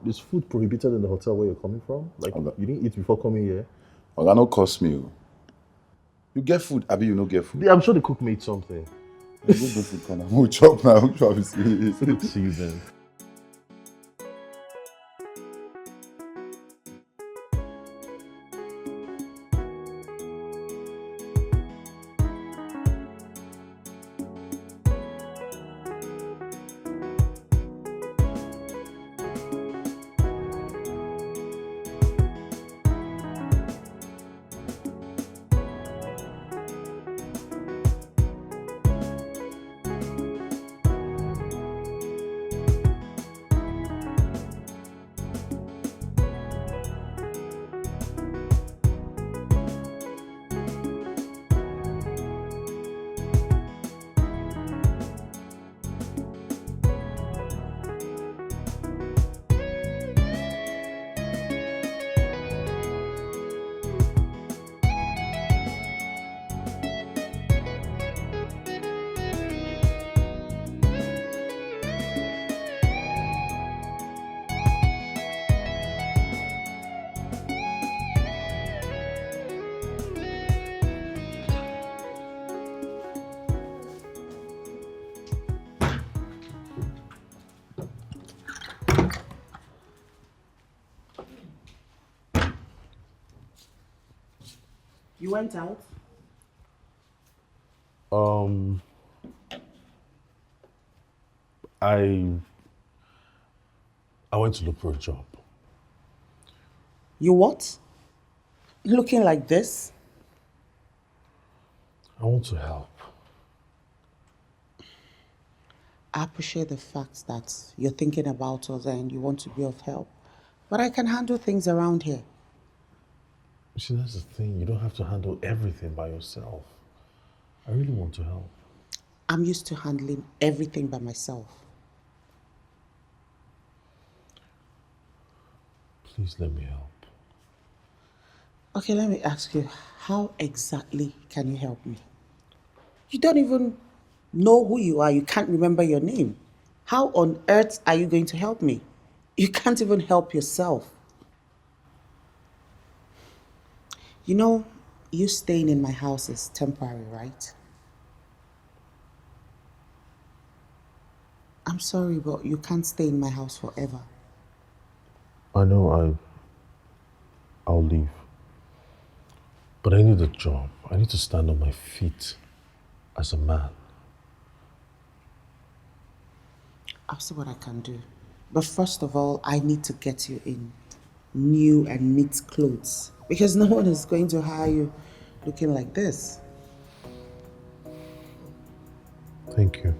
Is food prohibited in the hotel where you're coming from? Like, Okay. you didn't eat before coming here? Well, I know cost me. You get food, Abi, you no get food. Yeah, I'm sure the cook made something. You go to food corner. We'll chop now. We'll chop it. Good to see you then. You went out? I went to look for a job. You what? Looking like this? I want to help. I appreciate the fact that you're thinking about us and you want to be of help. But I can handle things around here. You see, that's the thing. You don't have to handle everything by yourself. I really want to help. I'm used to handling everything by myself. Please let me help. Okay, let me ask you, how exactly can you help me? You don't even know who you are. You can't remember your name. How on earth are you going to help me? You can't even help yourself. You know, you staying in my house is temporary, right? I'm sorry, but you can't stay in my house forever. I know I'll leave. But I need a job. I need to stand on my feet as a man. I'll see what I can do. But first of all, I need to get you in new and neat clothes because no one is going to hire you looking like this. Thank you.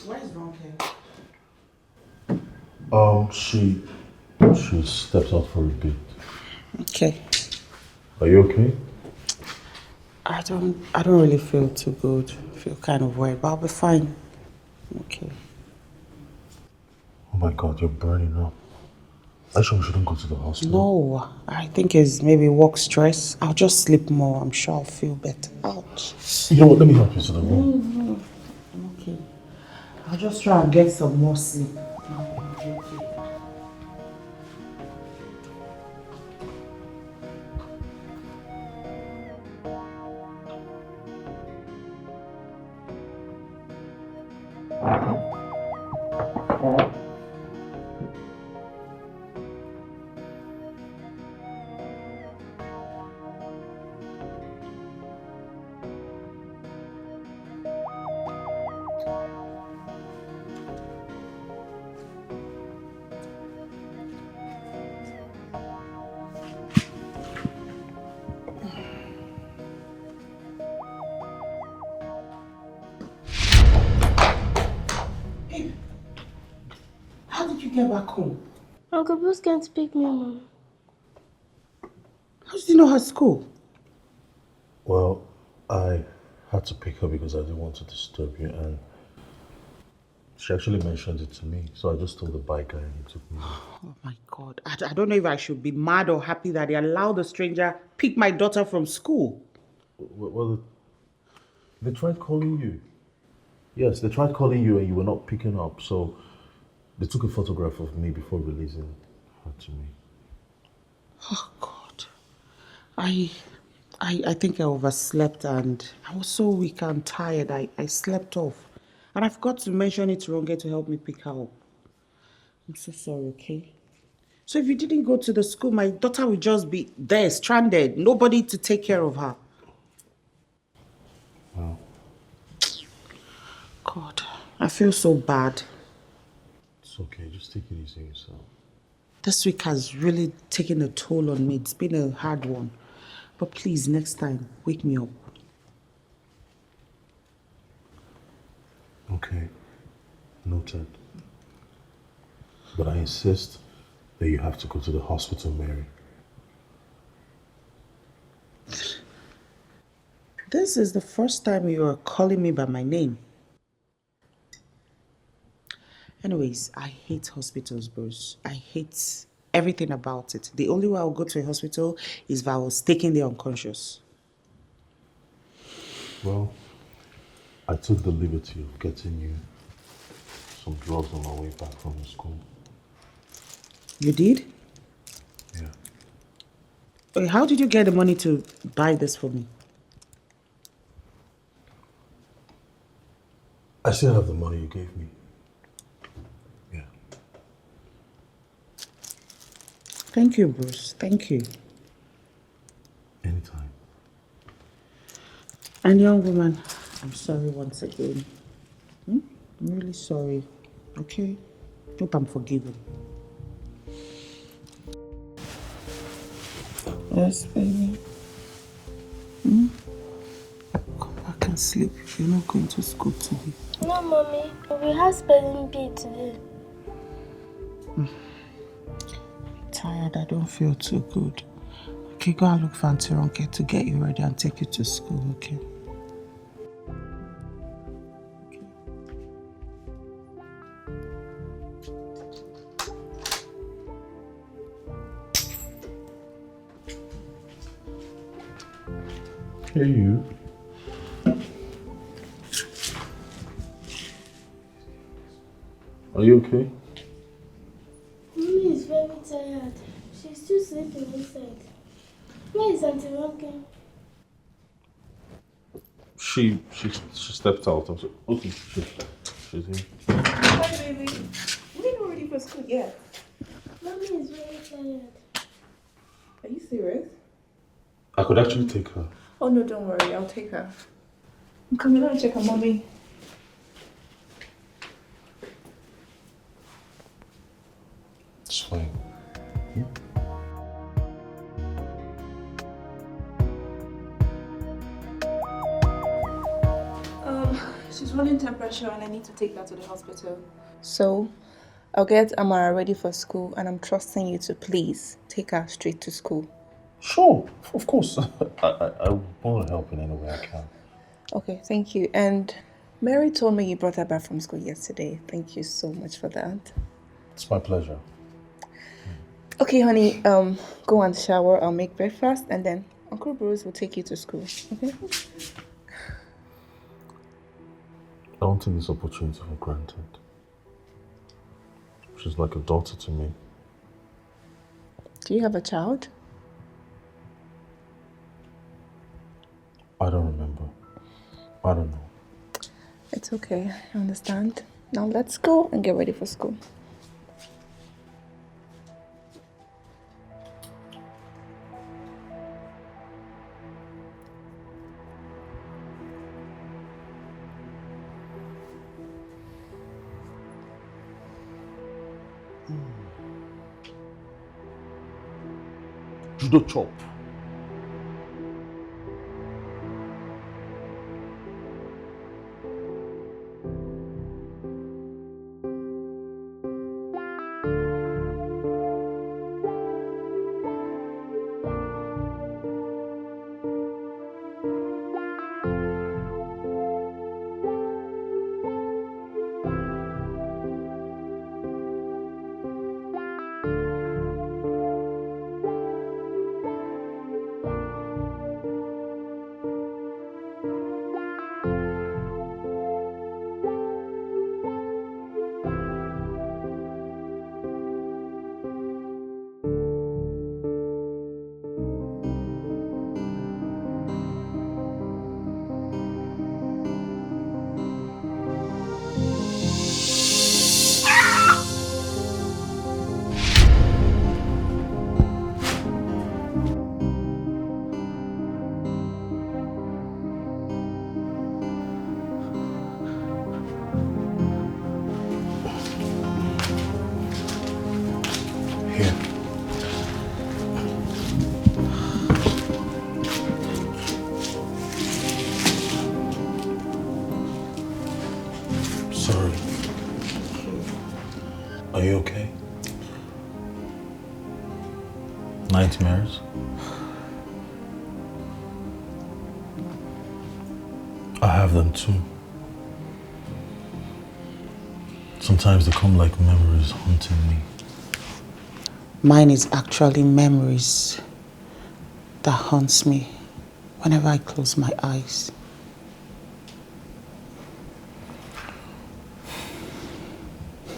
What is wrong here? She steps out for a bit. Okay. Are you okay? I don't really feel too good. I feel kind of worried, but I'll be fine. Okay. Oh my God, you're burning up. Are you sure we shouldn't go to the hospital? No, I think it's maybe work stress. I'll just sleep more. I'm sure I'll feel better. Ouch. You know what? Let me help you to the room. No, I'm okay. I'll just try and get some more sleep. How did you get back home? Uncle Bruce came to pick me, Mom. How did you know her school? Well, I had to pick her because I didn't want to disturb you, and she actually mentioned it to me. So I just told the bike guy and he took me there. Oh my God. I don't know if I should be mad or happy that they allowed a stranger pick my daughter from school. Well, they tried calling you. Yes, they tried calling you and you were not picking up. So they took a photograph of me before releasing her to me. Oh God. I think I overslept and I was so weak and tired. I slept off. And I forgot to mention it to Ronge to help me pick her up. I'm so sorry, okay? So if you didn't go to the school, my daughter would just be there, stranded. Nobody to take care of her. Wow. God, I feel so bad. It's okay, just take it easy on yourself. This week has really taken a toll on me. It's been a hard one. But please, next time, wake me up. Okay, noted. But I insist that you have to go to the hospital, Mary. This is the first time you are calling me by my name. Anyways, I hate hospitals, Bruce. I hate everything about it. The only way I'll go to a hospital is if I was taken there unconscious. Well, I took the liberty of getting you some drugs on my way back from the school. You did? Yeah. Wait, how did you get the money to buy this for me? I still have the money you gave me. Yeah. Thank you, Bruce. Thank you. Anytime. And young woman, I'm sorry once again. I'm really sorry. Okay? Hope I'm forgiven. Yes, baby. Come back and sleep. You're not going to school today. No, mommy. We have spelling bee today. Tired. I don't feel too good. Okay, go and look for Auntie Ronke to get you ready and take you to school, okay? Hey, you. Are you okay? Mommy is very tired. She's still sleeping inside. Where is Auntie Ronke? She stepped out. I'm so, okay, she's here. Hi, baby. We're not ready for school yet. Mommy is very tired. Are you serious? I could actually take her. Oh, no, don't worry. I'll take her. I'm coming out to check on mommy. It's fine. She's running temperature and I need to take her to the hospital. So, I'll get Amara ready for school and I'm trusting you to please take her straight to school. Sure, of course. I want to help in any way I can. Okay, thank you. And Mary told me you brought her back from school yesterday. Thank you so much for that. It's my pleasure. Okay, honey, go and shower. I'll make breakfast and then Uncle Bruce will take you to school, okay? I don't take this opportunity for granted. She's like a daughter to me. Do you have a child? I don't remember. I don't know. It's okay, I understand. Now let's go and get ready for school. Judo chop. Are you okay? Nightmares? I have them too. Sometimes they come like memories haunting me. Mine is actually memories that haunts me whenever I close my eyes.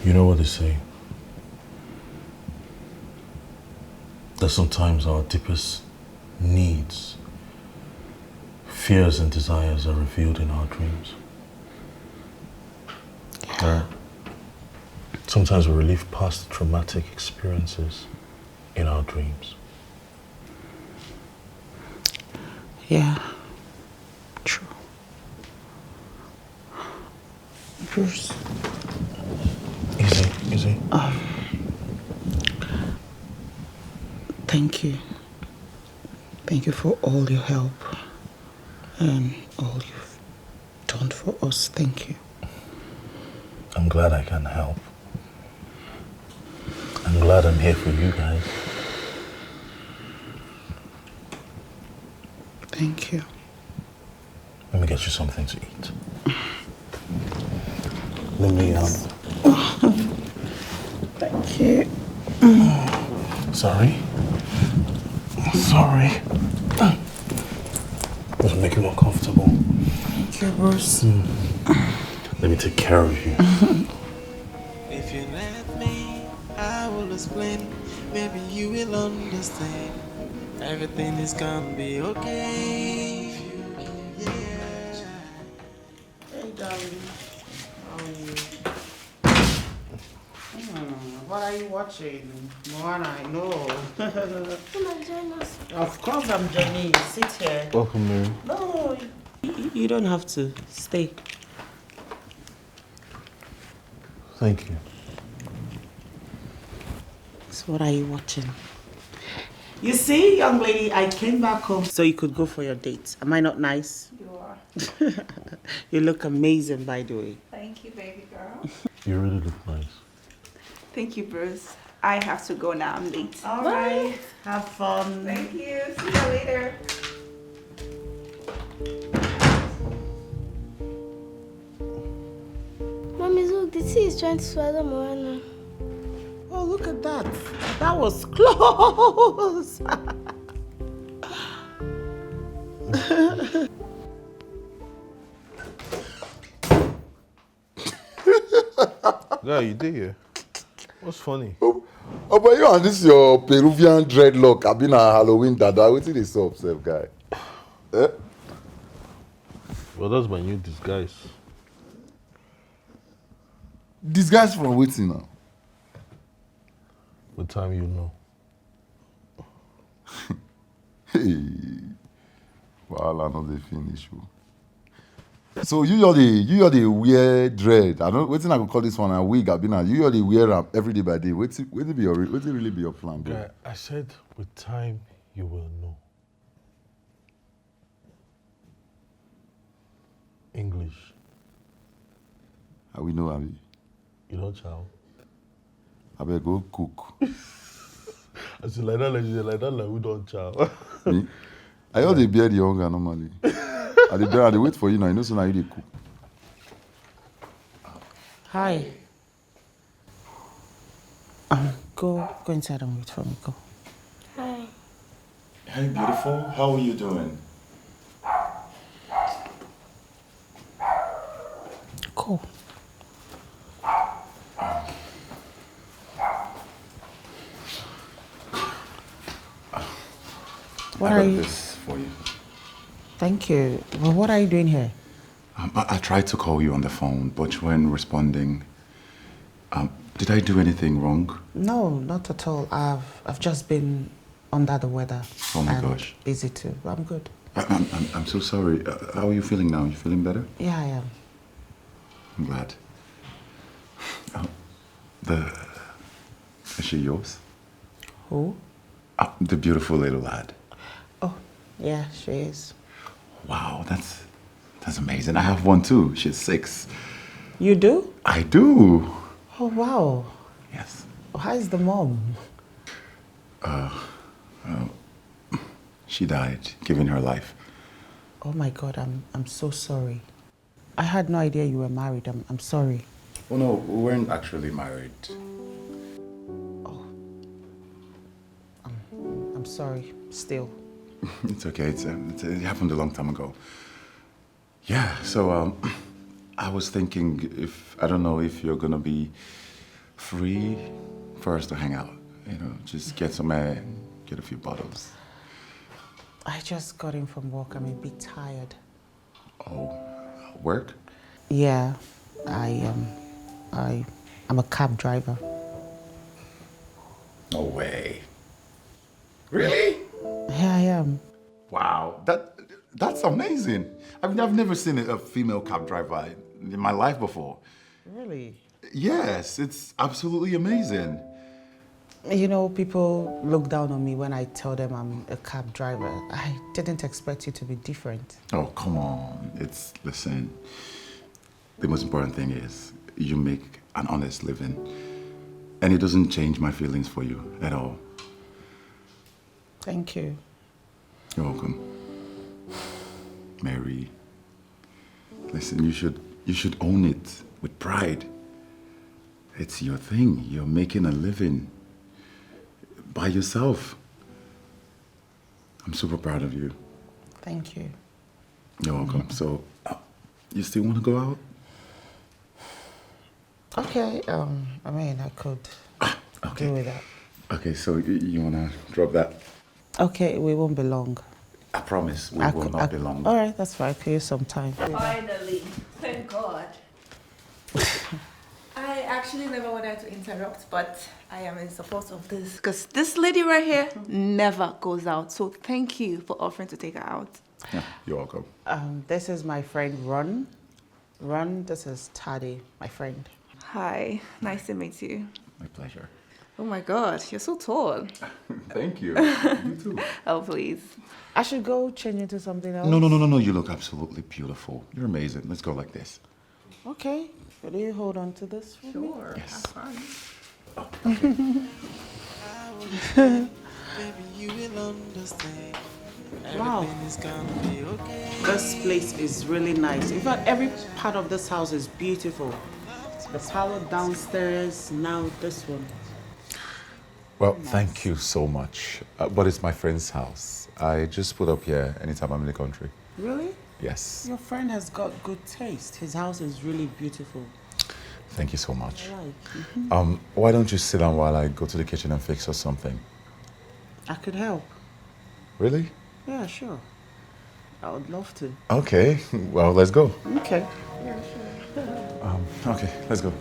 You know what they say? that sometimes our deepest needs, fears and desires are revealed in our dreams. Sometimes we relive past traumatic experiences in our dreams. Yeah, true. Bruce. Easy. Thank you. Thank you for all your help and all you've done for us. Thank you. I'm glad I can help. I'm glad I'm here for you guys. Thank you. Let me get you something to eat. Let me, Thank you. Sorry. Does it make you more comfortable? Thank you, Bruce. Let me take care of you. If you let me, I will explain. Maybe you will understand. Everything is gonna be okay. Hey, darling. How are you? What are you watching? Moana, I know. Come and join us. Of course I'm joining. Sit here. Welcome, Mary. No, you don't have to. Stay. Thank you. So what are you watching? You see, young lady, I came back home so you could go for your date. Am I not nice? You are. You look amazing, by the way. Thank you, baby girl. You really look nice. Thank you, Bruce. I have to go now. I'm late. All right. Have fun. Thank you. See you later. Mommy, look, the tea is trying to swallow Moana. Oh, look at that. That was close. Yeah, you did here. What's funny? Oh, but you and this your Peruvian dreadlock. I've been a Halloween dada. What's this up, self guy? Eh? Well, that's my new disguise. Disguise from waiting now. With time, you know. Hey, well, I know they finish you. So you are the weird dread. I don't waiting. I could call this one a wig. I've been you are the wear am every day by day. Wait really be your plan, bro? Yeah, I said with time, you will know. English. How we know, Abby? You don't chow. I better go cook. I said like that, we don't chow. Me? I all the bear the hunger normally. I dey wait for you now. You know, so now you dey cook. Hi. Go inside and wait for me. Go. Hi. Hey, beautiful. How are you doing? Go. What I are got you? this for you. Thank you. Well, what are you doing here? I tried to call you on the phone, but when responding, did I do anything wrong? No, not at all. I've just been under the weather. Oh my and gosh. busy too. I'm good. I'm so sorry. How are you feeling now? You feeling better? Yeah, I am. I'm glad. Is she yours? Who? The beautiful little lad. Oh, yeah, she is. Wow, that's amazing. I have one too. She's 6. You do? I do. Oh, wow. Yes. How is the mom? She died, giving her life. Oh my God, I'm so sorry. I had no idea you were married. I'm sorry. Oh no, we weren't actually married. Oh. I'm sorry, still. It's okay. It happened a long time ago. Yeah. So I was thinking I don't know if you're gonna be free for us to hang out. You know, just get some air, get a few bottles. I just got in from work. I'm a bit tired. Oh, work? Yeah, I'm a cab driver. No way. Really? Yeah, I am. Wow, that's amazing. I've never seen a female cab driver in my life before. Really? Yes, it's absolutely amazing. You know, people look down on me when I tell them I'm a cab driver. I didn't expect you to be different. Oh, come on. Listen, the most important thing is you make an honest living. And it doesn't change my feelings for you at all. Thank you. You're welcome. Mary, listen, you should own it with pride. It's your thing. You're making a living by yourself. I'm super proud of you. Thank you. You're welcome. So, you still want to go out? Okay, I mean, I could do with that. Okay, so you want to drop that? Okay, we won't be long. I promise we will not be long. All right, that's fine. I could use some time. Finally, thank God. I actually never wanted to interrupt, but I am in support of this because this lady right here never goes out. So thank you for offering to take her out. Yeah, you're welcome. This is my friend Ron. Ron, this is Taddy, my friend. Hi, nice to meet you. My pleasure. Oh my God, you're so tall. Thank you. You too. Oh, please. I should go change into something else. No. You look absolutely beautiful. You're amazing. Let's go like this. Okay. Will you hold on to this for me? Sure. Yes. Have fun. Oh, okay. Baby, you will understand. Wow. Everything is gonna be okay. This place is really nice. In fact, every part of this house is beautiful. The parlor downstairs, now this one. Well, thank you so much. But it's my friend's house. I just put up here anytime I'm in the country. Really? Yes. Your friend has got good taste. His house is really beautiful. Thank you so much. I like. Why don't you sit down while I go to the kitchen and fix us something? I could help. Really? Yeah, sure. I would love to. Okay. Well, let's go. Okay. Okay, let's go.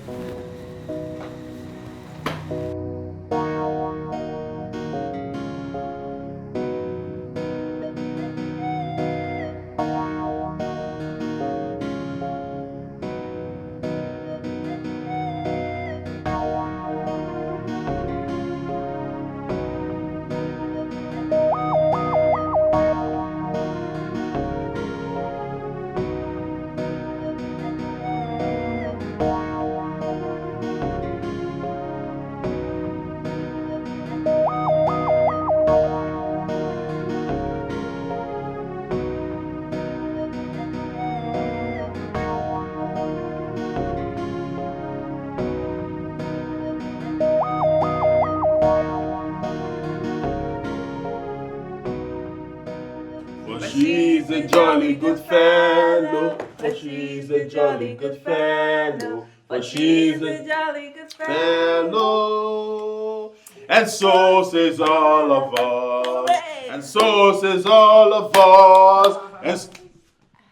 She's a jolly good fellow. For she's a jolly good fellow. For she's a jolly good fellow. And so says all of us. And so says all of us. And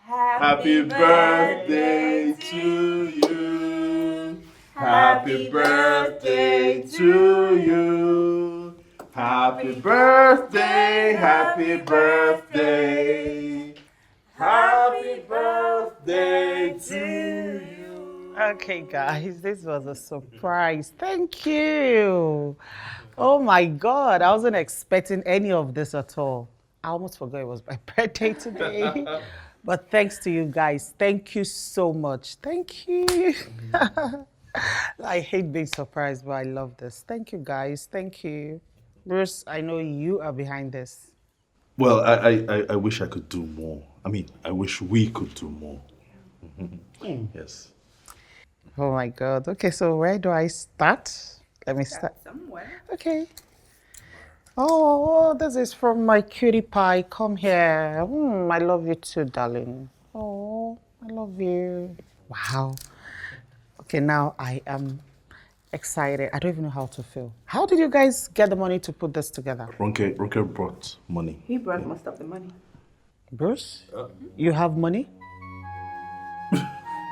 happy birthday to you. Happy birthday to you. Happy birthday, happy birthday. Happy birthday to you. Okay, guys, this was a surprise. Thank you. Oh my God, I wasn't expecting any of this at all. I almost forgot it was my birthday today. But thanks to you guys. Thank you so much. Thank you. I hate being surprised, but I love this. Thank you, guys. Thank you. Bruce, I know you are behind this. Well, I wish I could do more. I mean, I wish we could do more. Yes. Oh my God. Okay, so where do I start? Let me start. Somewhere. Okay. Oh, this is from my cutie pie. Come here. I love you too, darling. Oh, I love you. Wow. Okay, now I am excited. I don't even know how to feel. How did you guys get the money to put this together? Ronke brought money. He brought most of the money. Bruce, you have money?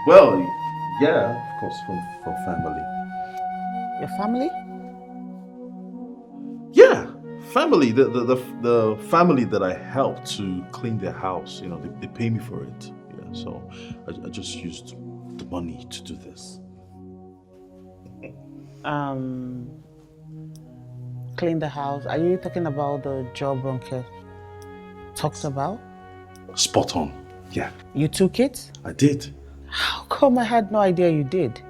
Well, yeah, of course, from family. Your family? Yeah, family. The family that I helped to clean their house. You know, they pay me for it. Yeah, so I just used the money to do this. Clean the house. Are you talking about the job Ronke talks about? Spot on. Yeah. You took it? I did. How come I had no idea you did?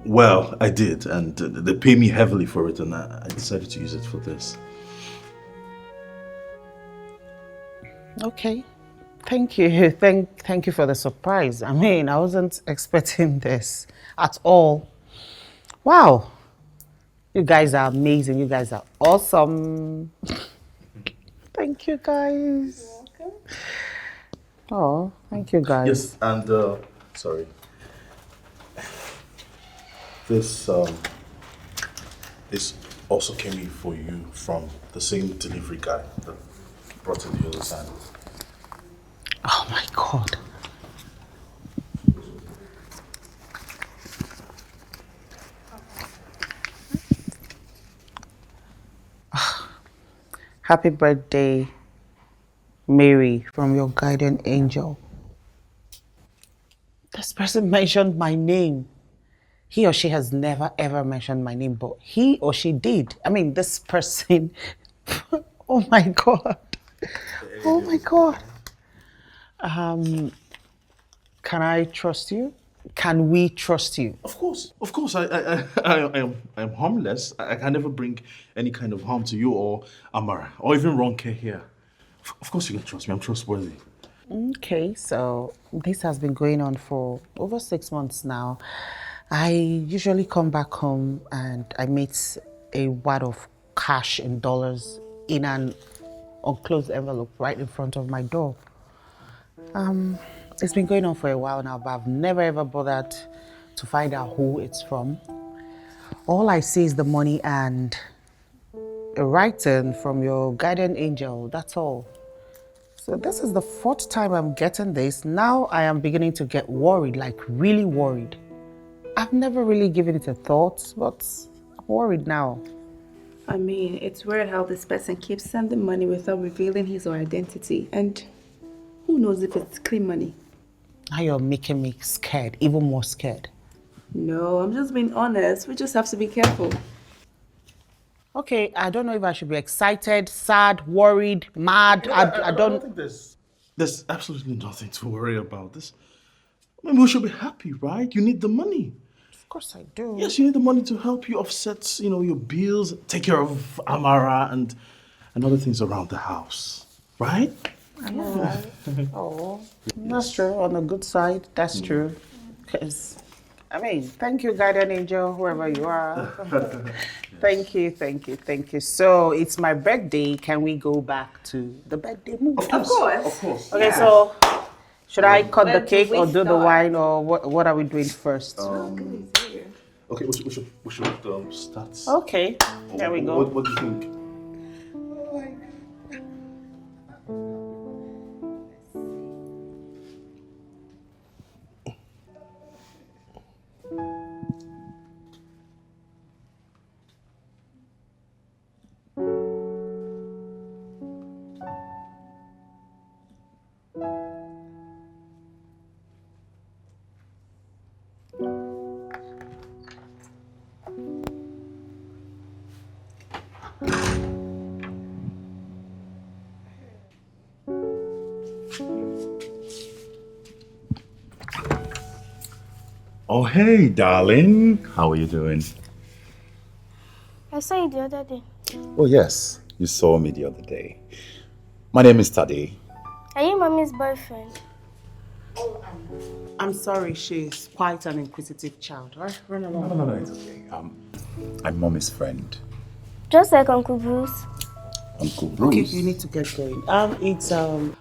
Well, I did, and they pay me heavily for it, and I decided to use it for this. Okay. Thank you. Thank you for the surprise. I mean, I wasn't expecting this at all. Wow. You guys are amazing. You guys are awesome. Thank you, guys. You're welcome. Oh, thank you, guys. Yes, and sorry. This also came in for you from the same delivery guy that brought in the other time. Oh my God. Happy birthday, Mary, from your guardian angel. This person mentioned my name. He or she has never ever mentioned my name, but he or she did. I mean, this person, oh my God. Oh my God. Can I trust you? Can we trust you? Of course. I am harmless. I can never bring any kind of harm to you or Amara or even Ronke here. Of course you can trust me. I'm trustworthy. Okay, so this has been going on for over 6 months now. I usually come back home and I meet a wad of cash in dollars in an unclosed envelope right in front of my door. It's been going on for a while now, but I've never ever bothered to find out who it's from. All I see is the money and a writing from your guardian angel, that's all. So this is the 4th time I'm getting this. Now I am beginning to get worried, like really worried. I've never really given it a thought, but I'm worried now. I mean, it's weird how this person keeps sending money without revealing his or her identity. And who knows if it's clean money? Now you're making me scared, even more scared. No, I'm just being honest. We just have to be careful. Okay, I don't know if I should be excited, sad, worried, mad. I don't think there's absolutely nothing to worry about. I mean, we should be happy, right? You need the money. Of course I do. Yes, you need the money to help you offset, your bills, take care of Amara and other things around the house, right? I know, right? Oh, that's true. On the good side, that's true. Because, I mean, thank you, guardian angel, whoever you are. Thank you. So, it's my birthday. Can we go back to the birthday movie? Of course. Okay, so should I cut the cake or do the wine, or what are we doing first? Okay, we should start. Okay, there we go. What do you think? Oh, hey, darling. How are you doing? I saw you the other day. Oh, yes. You saw me the other day. My name is Tade. Are you mommy's boyfriend? I'm sorry, she's quite an inquisitive child. Right? Run along. No, it's okay. I'm mommy's friend. Just like Uncle Bruce. Uncle Bruce. Okay, you need to get going. It's a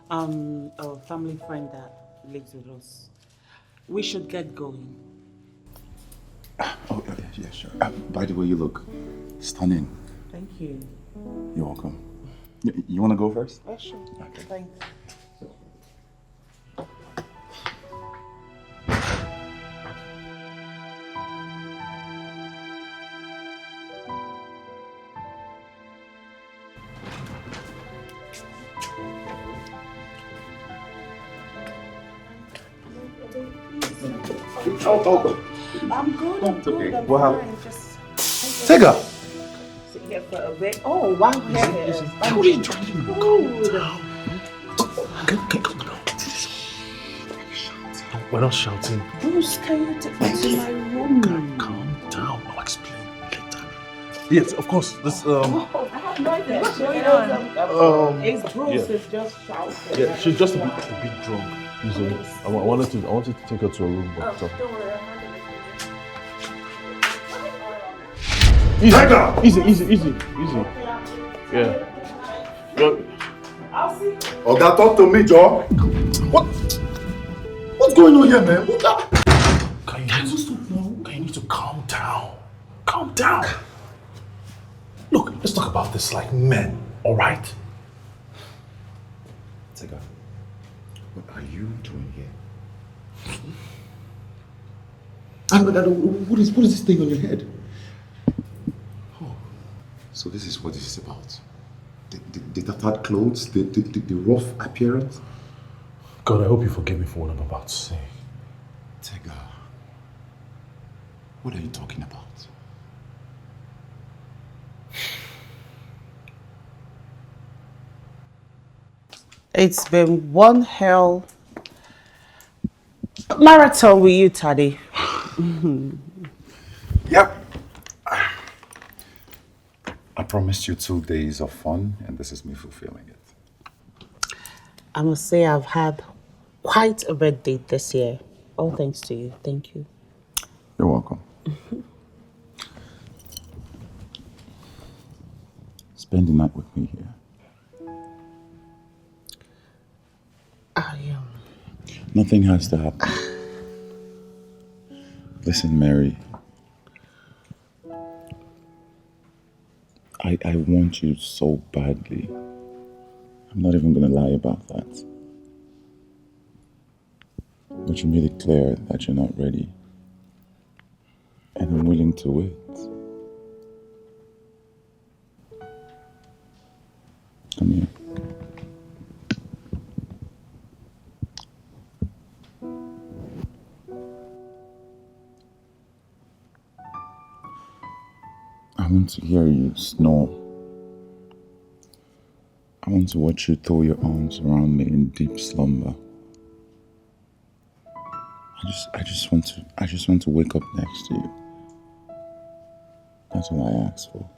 family friend that lives with us. We should get going. Oh, yeah, sure. By the way, you look stunning. Thank you. You're welcome. You want to go first? Yeah, sure. Okay. Thanks. Oh. I'm good. I'm good. okay. I'm What fine. Just Tega! sit here for a bit. Oh, wow. Yeah. What are you trying to do? Good. Calm down. We're not shouting. Bruce, can you take me to my room? Calm down. I'll explain later. Yes, of course. This I have no idea what's going on. It's Bruce is just shouting. yeah, she's just a bit drunk. So I wanted to take her to a room, but Don't worry, I'll handle it. easy. Yeah. I'll see. Oga, talk to me, Joe. What's going on here, man? You need to calm down. Calm down. Look, let's talk about this like men, all right? Tega, what are you doing here? What is this thing on your head? Oh, so this is what this is about. The tattered clothes, the rough appearance. God, I hope you forgive me for what I'm about to say. Tega, what are you talking about? It's been one hell marathon with you, Taddy. Yep. I promised you 2 days of fun, and this is me fulfilling it. I must say I've had quite a birthday this year. All thanks to you. Thank you. You're welcome. Spend the night with me here. Nothing has to happen. Listen, Mary. I want you so badly. I'm not even gonna lie about that. But you made it clear that you're not ready. And I'm willing to wait. Come here. I want to hear you snore. I want to watch you throw your arms around me in deep slumber. I just want to wake up next to you. That's all I ask for.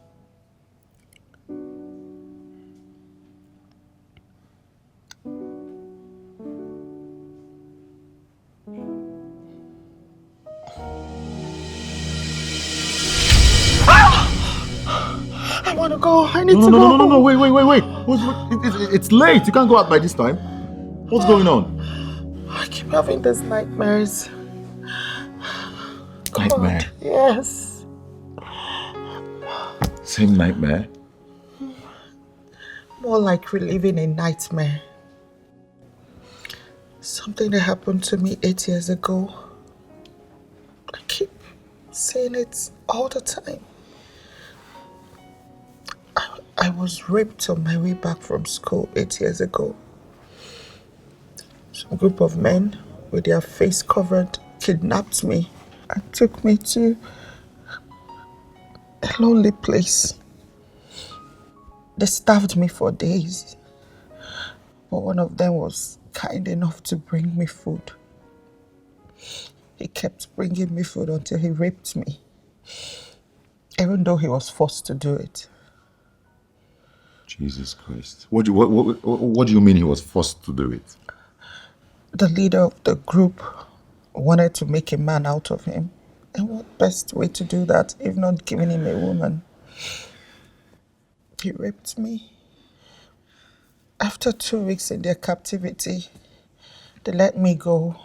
I want to go. I need to go. No, wait. It's late. You can't go out by this time. What's going on? I keep having these nightmares. Nightmare? God, yes. Same nightmare? More like reliving a nightmare. Something that happened to me 8 years ago. I keep seeing it all the time. I was raped on my way back from school 8 years ago. Some group of men with their face covered kidnapped me and took me to a lonely place. They starved me for days, but one of them was kind enough to bring me food. He kept bringing me food until he raped me, even though he was forced to do it. Jesus Christ. What do you mean he was forced to do it? The leader of the group wanted to make a man out of him. And what best way to do that if not giving him a woman? He raped me. After 2 weeks in their captivity, they let me go.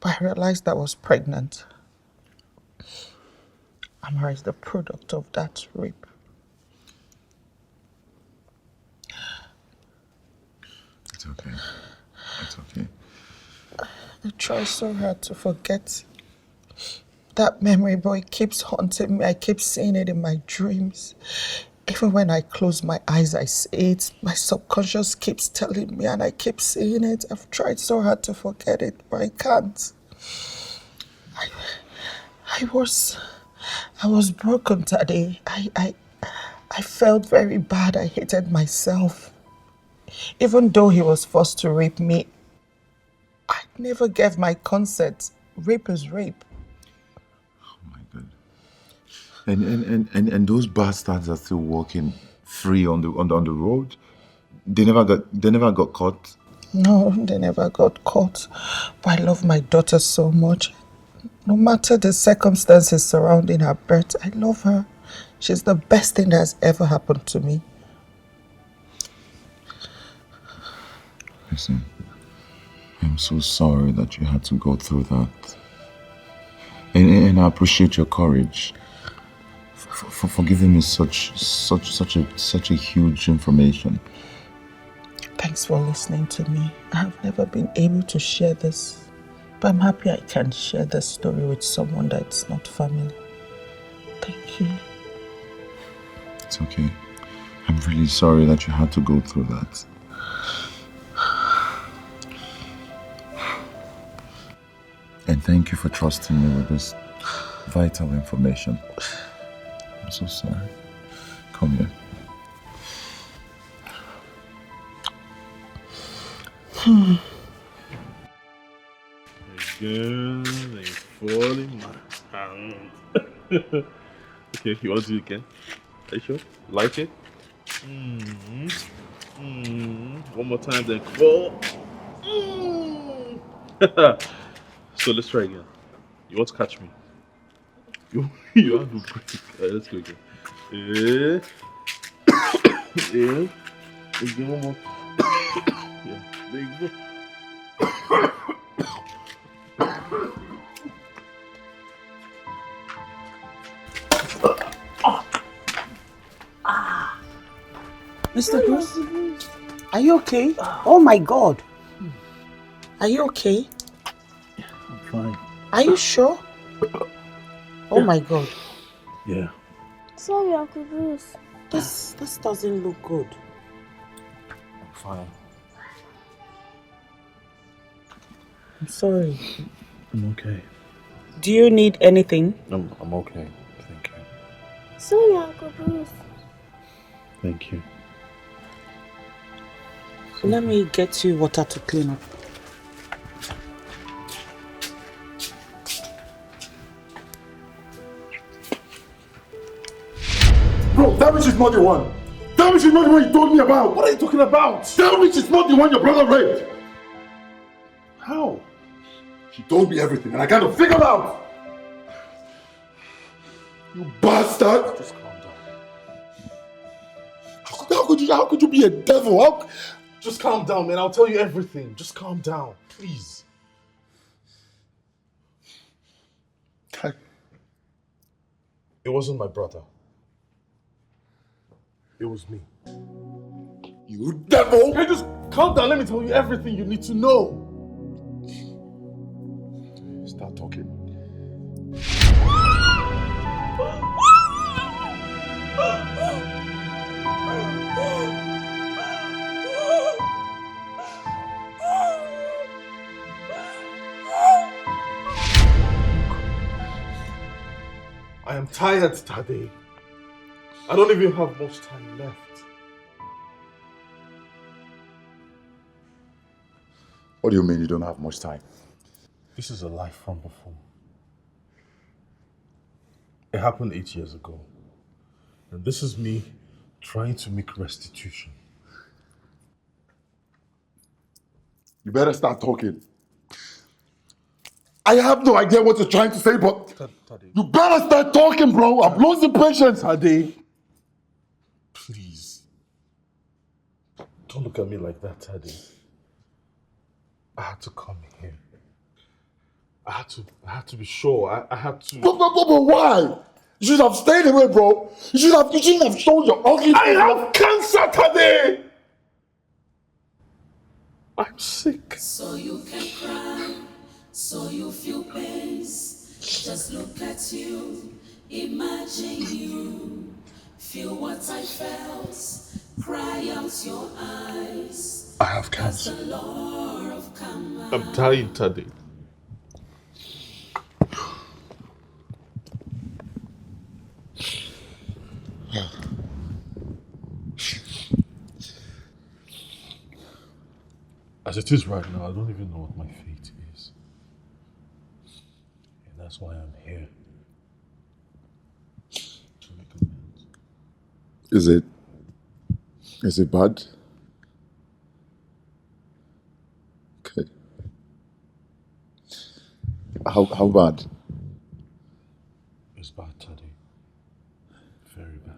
But I realized I was pregnant. Amara is the product of that rape. It's okay. It's okay. I try so hard to forget. That memory boy keeps haunting me. I keep seeing it in my dreams. Even when I close my eyes, I see it. My subconscious keeps telling me and I keep seeing it. I've tried so hard to forget it, but I can't. I was broken today. I felt very bad. I hated myself. Even though he was forced to rape me, I never gave my consent. Rape is rape. Oh my God. And those bastards are still walking free on the road. They never got caught. No, they never got caught. But I love my daughter so much. No matter the circumstances surrounding her birth, I love her. She's the best thing that has ever happened to me. Listen, I'm so sorry that you had to go through that. And I appreciate your courage for giving me such a huge information. Thanks for listening to me. I have never been able to share this, but I'm happy I can share this story with someone that's not family. Thank you. It's okay. I'm really sorry that you had to go through that. And thank you for trusting me with this vital information. I'm so sorry. Come here. Again, they fall in my hand. Okay, you want to do it again? Are you sure? Like it? One more time, then fall. So let's try again. You want to catch me? You have to break. Let's go again. Yeah. Again, one more. Yeah. There you go. Mr. Bruce, are you okay? Oh my God. Are you okay? I'm fine. Are you sure? Oh my God. Yeah. Sorry, Uncle Bruce. This doesn't look good. I'm fine. I'm sorry. I'm okay. Do you need anything? I'm okay. Thank you. Sorry, Uncle Bruce. Thank you. Let me get you water to clean up. Bro, that bitch is not the one. That bitch is not the one you told me about. What are you talking about? That bitch is not the one your brother raped. How? She told me everything and I gotta figure it out. You bastard. Just calm down. How could you be a devil? Just calm down, man. I'll tell you everything. Just calm down, please. It wasn't my brother. It was me. You devil! Hey, just calm down. Let me tell you everything you need to know. Start talking. I am tired, Tade. I don't even have much time left. What do you mean you don't have much time? This is a life from before. It happened 8 years ago. And this is me trying to make restitution. You better start talking. I have no idea what you're trying to say, but Tade. you better start talking, bro. I'm losing patience. Tade, please. Don't look at me like that, Tade. I had to come here. I had to be sure. I had to. But why? You should have stayed away, bro. You shouldn't have shown your ugly I face. have cancer today! I'm sick. So you can cry, so you feel pains. Just look at you, imagine you. Feel what I felt, cry out your eyes. I have cancer. The Lord of Kama. I'm dying today. As it is right now, I don't even know what my fate is. And that's why I'm here. To make amends. Is it bad? Okay. How bad? It's bad, Teddy. Very bad.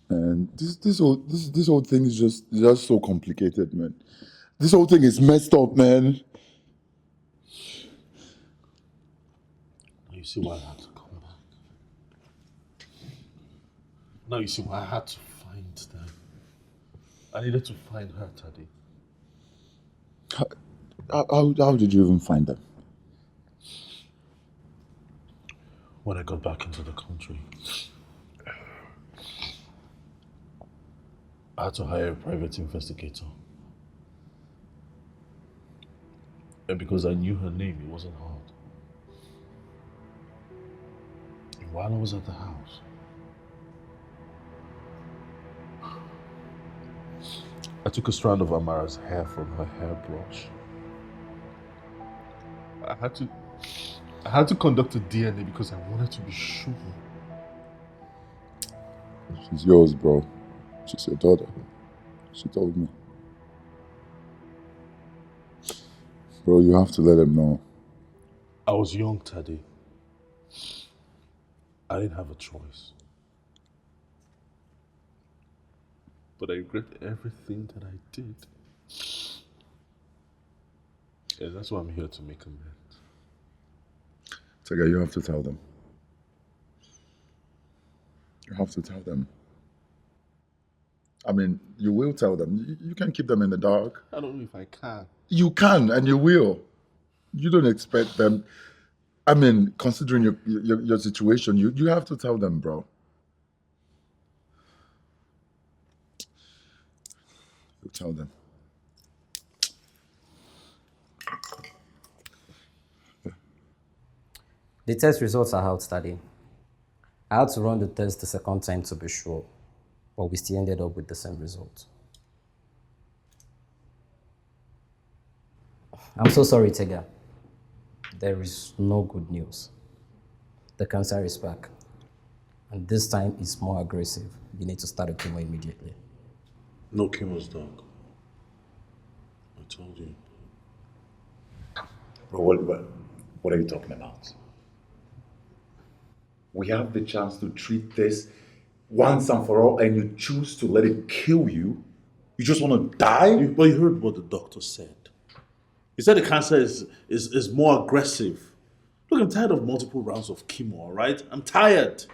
And this whole thing is just so complicated, man. This whole thing is messed up, man. You see why I had to come back. Now you see why I had to find them. I needed to find her, Teddy. How did you even find them? When I got back into the country, I had to hire a private investigator. And because I knew her name, it wasn't hard. And while I was at the house, I took a strand of Amara's hair from her hairbrush. I had to conduct a DNA because I wanted to be sure. She's yours, bro. She's your daughter. She told me. Bro, you have to let him know. I was young, Teddy. I didn't have a choice. But I regret everything that I did. Yeah, that's why I'm here to make amends. Tega, you have to tell them. You have to tell them. I mean, you will tell them. You can't keep them in the dark. I don't know if I can. You can, and you will. You don't expect them. I mean, considering your situation, you have to tell them, bro. You tell them. The test results are out, Daddy. I had to run the test the second time to be sure, but we still ended up with the same result. I'm so sorry, Tega. There is no good news. The cancer is back, and this time it's more aggressive. You need to start a chemo immediately. No chemo's dog. I told you. Bro, what are you talking about? We have the chance to treat this once and for all, and you choose to let it kill you? You just want to die? But you heard what the doctor said. He said the cancer is more aggressive. Look, I'm tired of multiple rounds of chemo, all right? I'm tired.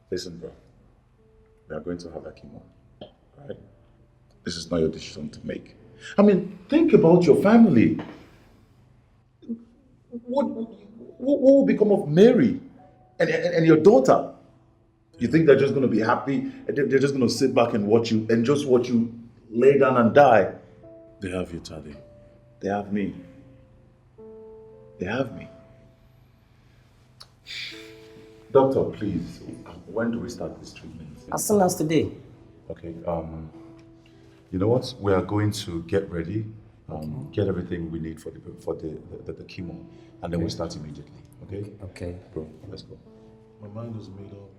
Listen, bro. We are going to have a chemo, right? This is not your decision to make. I mean, think about your family. What will become of Mary and your daughter? You think they're just going to be happy? They're just going to sit back and watch you lay down and die? They have you, Taddy. They have me. They have me. Doctor, please, when do we start this treatment? As soon as today. Okay, you know what? We are going to get ready, get everything we need for the chemo, and then we'll start immediately, okay? Okay. Bro, let's go. My mind is made up.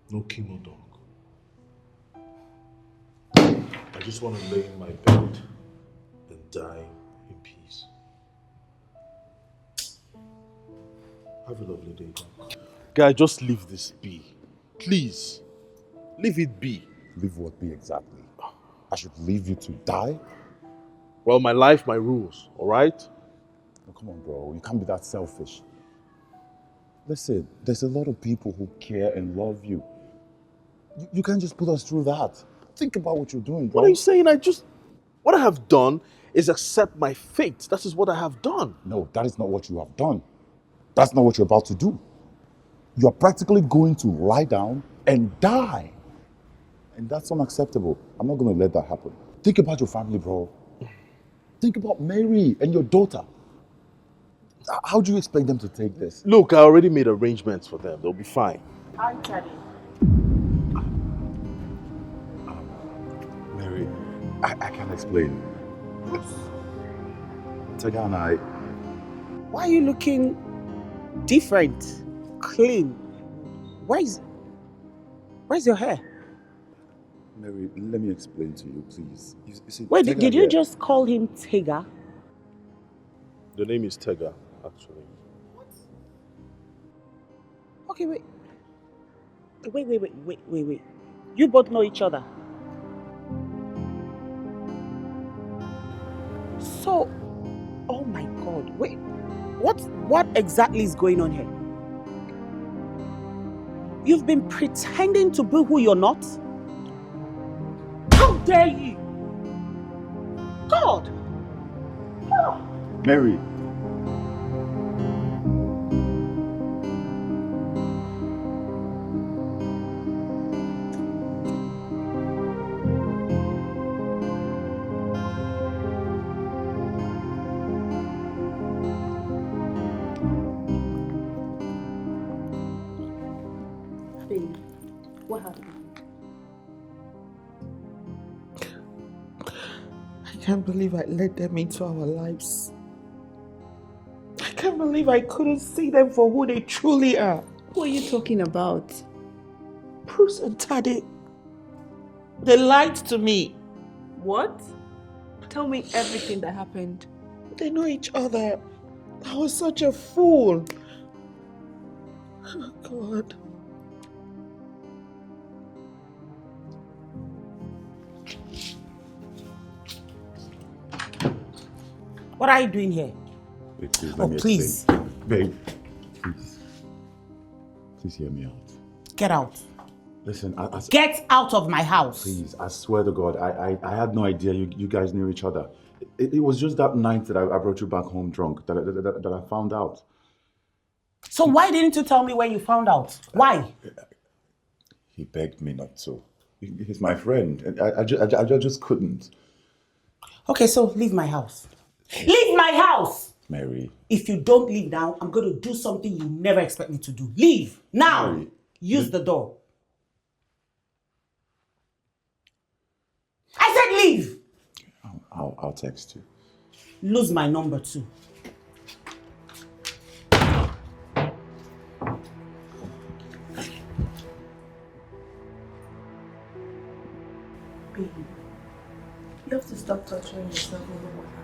No chemo, dog. I just want to lay in my bed and die in peace. Have a lovely day, dog. Guy, just leave this be. Please. Leave it be. Leave what be exactly? I should leave you to die? Well, my life, my rules, all right? come on, bro. You can't be that selfish. Listen, there's a lot of people who care and love you. You can't just put us through that. Think about what you're doing, bro. What are you saying? What I have done is accept my fate. That is what I have done. No, that is not what you have done. That's not what you're about to do. You're practically going to lie down and die. And that's unacceptable. I'm not going to let that happen. Think about your family, bro. Think about Mary and your daughter. How do you expect them to take this? Look, I already made arrangements for them. They'll be fine. Hi, Daddy. Mary, I can't explain. Tega and I... Why are you looking different? Clean? Where's your hair? Mary, let me explain to you, please. You see, Wait, Tega did you here- just call him Tega? The name is Tega, actually. Okay, wait. Wait. You both know each other. So, oh my God, wait. What exactly is going on here? You've been pretending to be who you're not? How dare you? God! Mary. What happened? I can't believe I let them into our lives. I can't believe I couldn't see them for who they truly are. Who are you talking about? Bruce and Tade. They lied to me. What? Tell me everything that happened. They know each other. I was such a fool. Oh, God. What are you doing here? Wait, please, Oh, let me please. explain. Babe, please. Please hear me out. Get out. Listen, Get out of my house. Please, I swear to God, I had no idea you guys knew each other. It was just that night that I brought you back home drunk that I found out. So why didn't you tell me when you found out? Why? He begged me not to. He's my friend, and I just couldn't. Okay, so leave my house. Leave my house! Mary. If you don't leave now, I'm going to do something you never expect me to do. Leave now. Mary, use the door. I said leave. I'll text you. Lose my number too. Baby, you have to stop torturing yourself over what happened.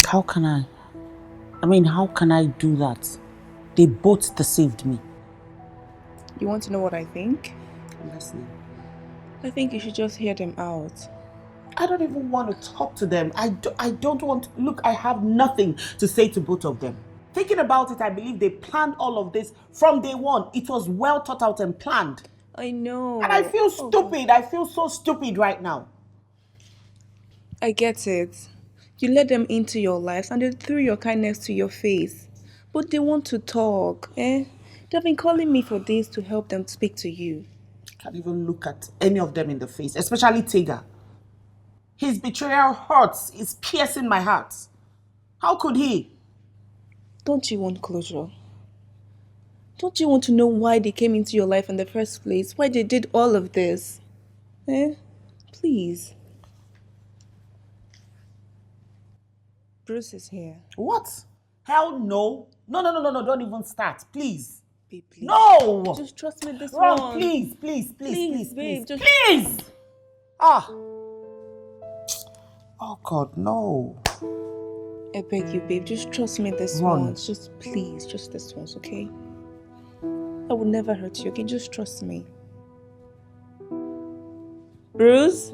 How can I? How can I do that? They both deceived me. You want to know what I think? I'm listening. I think you should just hear them out. I don't even want to talk to them. I don't want to. Look, I have nothing to say to both of them. Thinking about it, I believe they planned all of this from day one. It was well thought out and planned. I know. And I feel stupid. I feel so stupid right now. I get it. You let them into your lives and they threw your kindness to your face. But they want to talk, eh? They've been calling me for days to help them speak to you. I can't even look at any of them in the face, especially Tega. His betrayal hurts. It's piercing my heart. How could he? Don't you want closure? Don't you want to know why they came into your life in the first place? Why they did all of this? Eh? Please. Bruce is here. What? Hell no. No, don't even start. Please. Babe, please. No! Just trust me this Ron, one. please. Babe, just... Please! Ah! Oh God, no. I beg you, babe, just trust me this Ron. once. Just please, just this once, okay? I will never hurt you, okay? Just trust me. Bruce?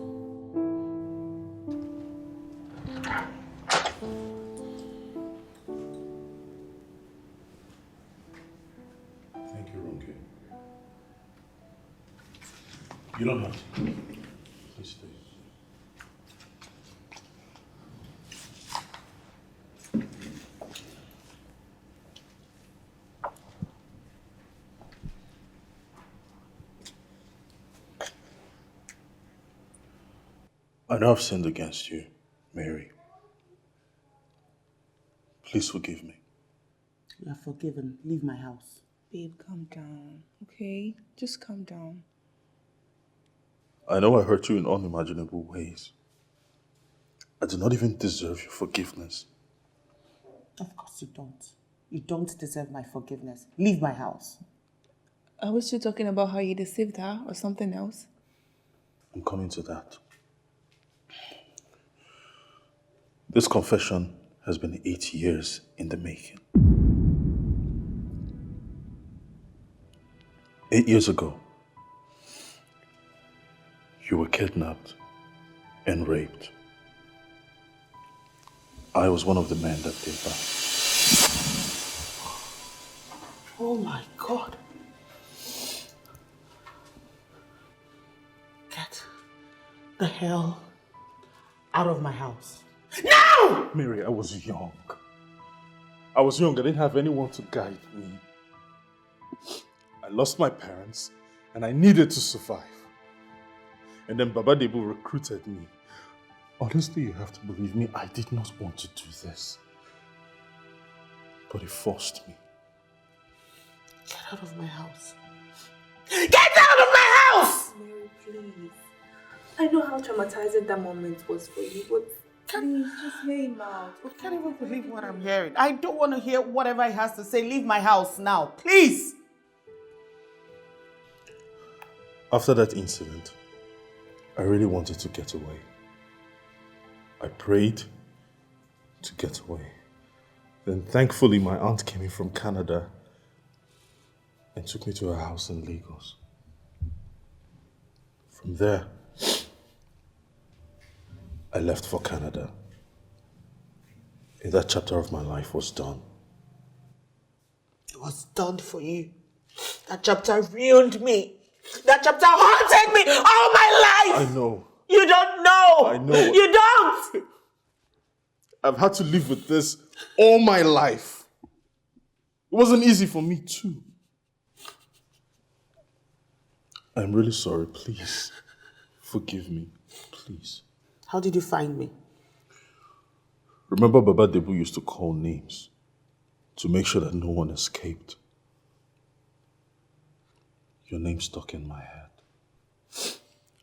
Thank you, Ronke. You don't have to. Please stay. I know I've sinned against you, Mary. Please forgive me. You are forgiven. Leave my house. Babe, calm down, okay? Just calm down. I know I hurt you in unimaginable ways. I do not even deserve your forgiveness. Of course you don't. You don't deserve my forgiveness. Leave my house. I was you talking about how you deceived her or something else? I'm coming to that. This confession has been 8 years in the making. 8 years ago, you were kidnapped and raped. I was one of the men that did that. Oh my God. Get the hell out of my house. No! Mary, I was young. I was young. I didn't have anyone to guide me. I lost my parents and I needed to survive. And then Baba Debu recruited me. Honestly, you have to believe me, I did not want to do this. But he forced me. Get out of my house. Get out of my house! Mary, please. I know how traumatizing that moment was for you, but please, just hear him out. I can't even believe what I'm hearing. I don't want to hear whatever he has to say. Leave my house now, please. After that incident, I really wanted to get away. I prayed to get away. Then thankfully my aunt came in from Canada and took me to her house in Lagos. From there, I left for Canada. And that chapter of my life was done. It was done for you. That chapter ruined me. That chapter haunted me all my life. I know. You don't know. I know. You don't. I've had to live with this all my life. It wasn't easy for me too. I'm really sorry. Please, forgive me. Please. How did you find me? Remember Baba Debu used to call names to make sure that no one escaped. Your name stuck in my head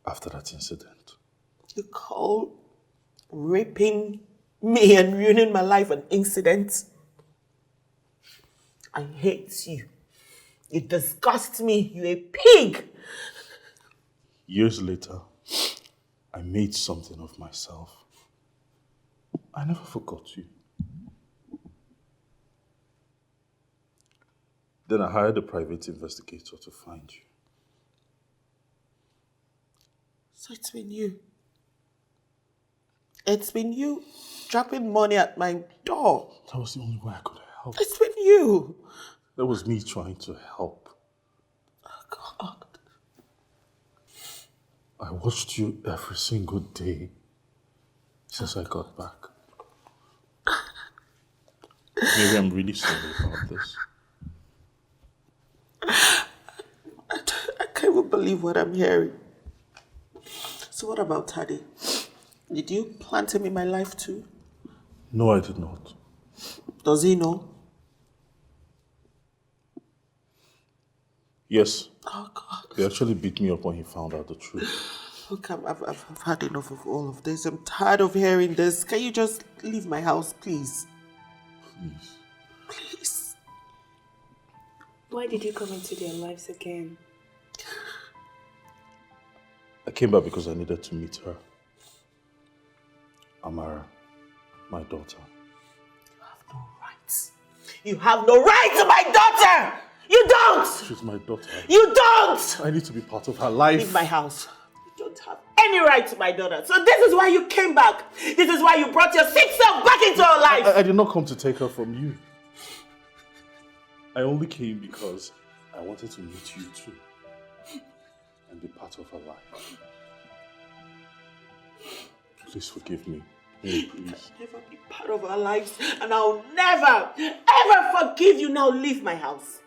after that incident. You call raping me and ruining my life an incident? I hate you. You disgust me. You're a pig. Years later, I made something of myself. I never forgot you. Then I hired a private investigator to find you. So it's been you. It's been you dropping money at my door. That was the only way I could help. It's been you. That was me trying to help. Oh, God. I watched you every single day since I got back. Maybe I'm really sorry about this. I can't even believe what I'm hearing. So what about Taddy? Did you plant him in my life too? No, I did not. Does he know? Yes. Oh, God. He actually beat me up when he found out the truth. Look, I've had enough of all of this. I'm tired of hearing this. Can you just leave my house, please? Please. Please. Why did you come into their lives again? I came back because I needed to meet her. Amara, my daughter. You have no rights. You have no right to my daughter! You don't! She's my daughter. You don't! I need to be part of her life. Leave my house. You don't have any right to my daughter. So this is why you came back. This is why you brought your sick self back into her life. I did not come to take her from you. I only came because I wanted to meet you too and be part of her life. Please forgive me. Please. Never be part of our lives, and I'll never, ever forgive you. Now leave my house.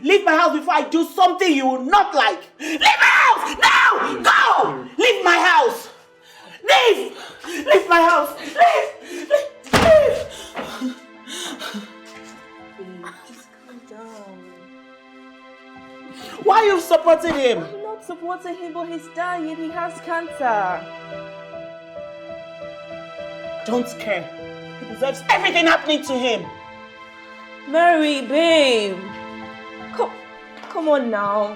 Leave my house before I do something you will not like. Leave my house! Now! Go! Leave my house! Leave! Leave my house! Leave! Leave! Just calm down. Why are you supporting him? I'm not supporting him, but he's dying. He has cancer. Don't care. He deserves everything happening to him. Mary, babe. Come on now.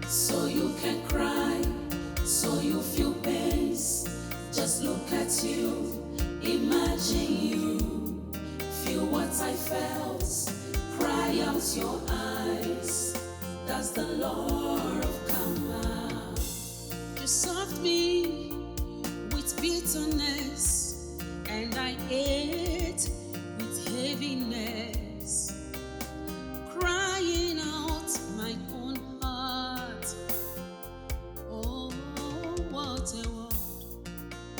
So you can cry, so you feel pains. Just look at you, imagine you. Feel what I felt, cry out your eyes. That's the Lord of Karma. You served me with bitterness, and I ate with heaviness, crying out my own heart. Oh, what a world.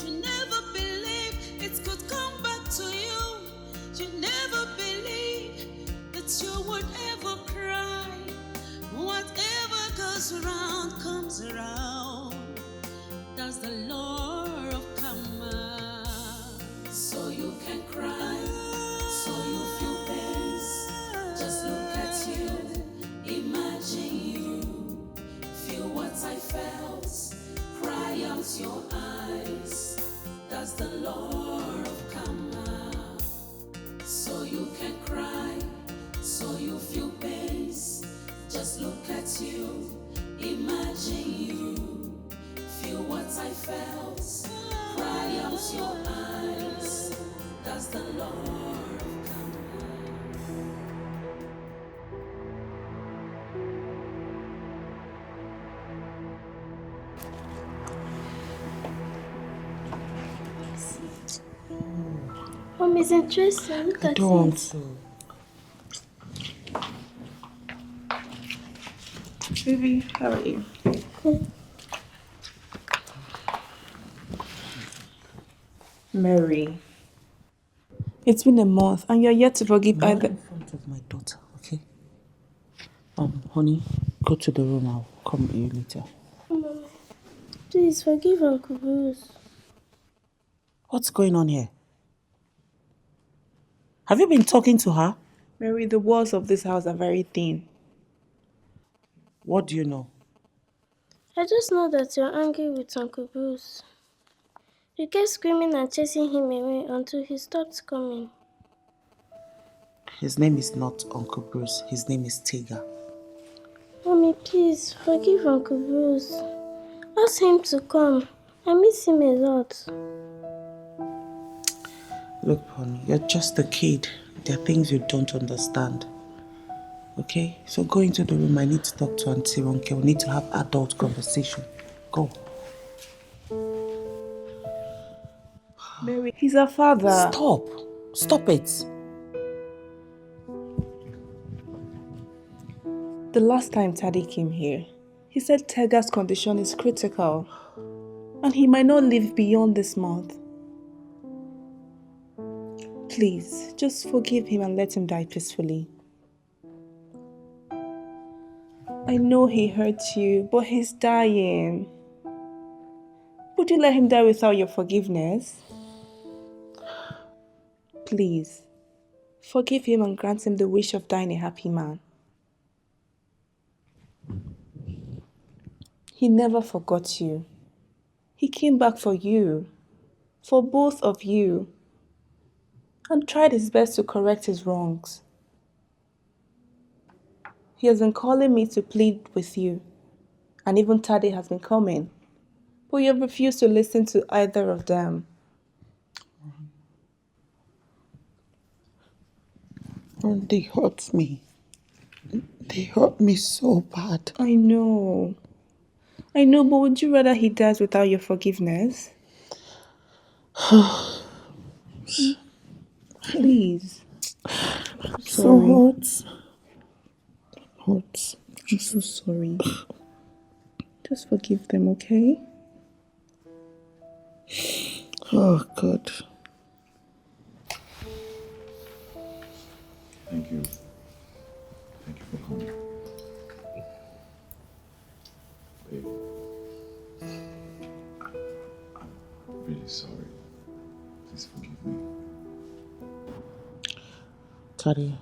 You never believed it could come back to you. You never believed that you would ever cry. Whatever goes around comes around. That's the Lord of Karma. So you can cry, so you feel pains. Just look at you, imagine you. Feel what I felt, cry out your eyes. That's the Lord of Karma. So you can cry, so you feel pains. Just look at you, imagine you. Feel what I felt, cry out your eyes. That's the Lord of Karma. Mom, it's interesting. Look at Don't. it. Baby, how are you? Mary, it's been a month and you're yet to forgive Not either. in front of my daughter, okay? Honey, go to the room. I'll come with you later. Mom, please forgive Uncle Bruce. What's going on here? Have you been talking to her? Mary, the walls of this house are very thin. What do you know? I just know that you're angry with Uncle Bruce. You kept screaming and chasing him away until he stopped coming. His name is not Uncle Bruce. His name is Tiga. Mommy, please forgive Uncle Bruce. Ask him to come. I miss him a lot. Look, honey, you're just a kid. There are things you don't understand. Okay? So go into the room. I need to talk to Auntie Ronke. We need to have adult conversation. Go. Mary, he's our father. Stop. Stop it. The last time Taddy came here, he said Tega's condition is critical and he might not live beyond this month. Please, just forgive him and let him die peacefully. I know he hurt you, but he's dying. Would you let him die without your forgiveness? Please, forgive him and grant him the wish of dying a happy man. He never forgot you. He came back for you, for both of you, and tried his best to correct his wrongs. He has been calling me to plead with you, and even Tade has been coming, but you have refused to listen to either of them. And they hurt me. They hurt me so bad. I know. I know, but would you rather he dies without your forgiveness? Please. So Sorry. hurts. Hurts. I'm so sorry. Just forgive them, okay? Oh, God. Thank you. Thank you for coming. Babe, I'm really sorry. Please forgive me. Tari,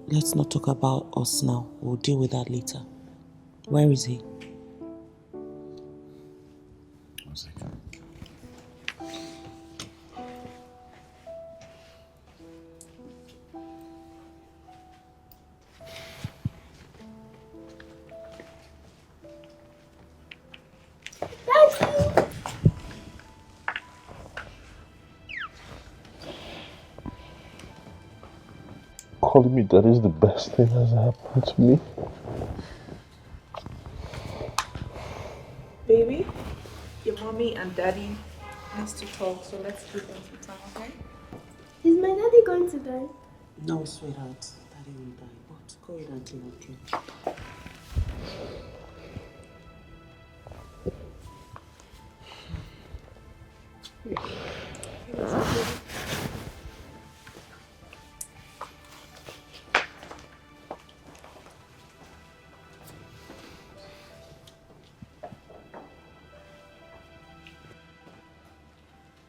let's not talk about us now. We'll deal with that later. Where is he? 1 second. Calling me daddy is the best thing that's happened to me. Baby, your mommy and daddy needs to talk, so let's give them some time, okay? Is my daddy going to die? No, sweetheart. Daddy will die. But go ahead and clean up, okay?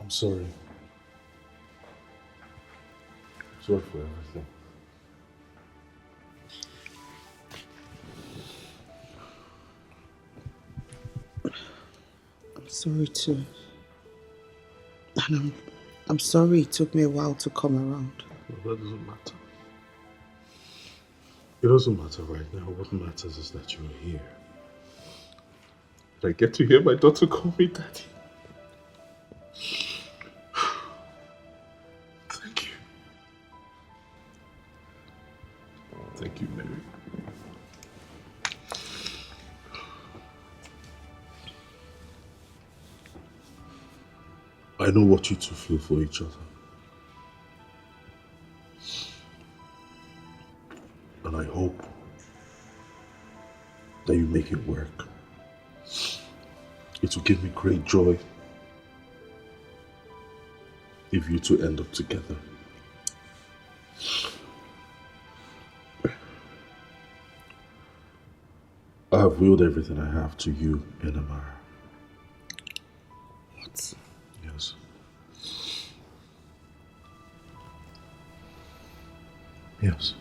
I'm sorry. Sorry for everything. I'm sorry too. And I'm sorry it took me a while to come around. No, that doesn't matter. It doesn't matter right now. What matters is that you're here. I get to hear my daughter call me daddy. Thank you. Thank you, Mary. I know what you two feel for each other. And I hope that you make it work. It will give me great joy if you two end up together. I have willed everything I have to you and Amara. What? Yes. Yes.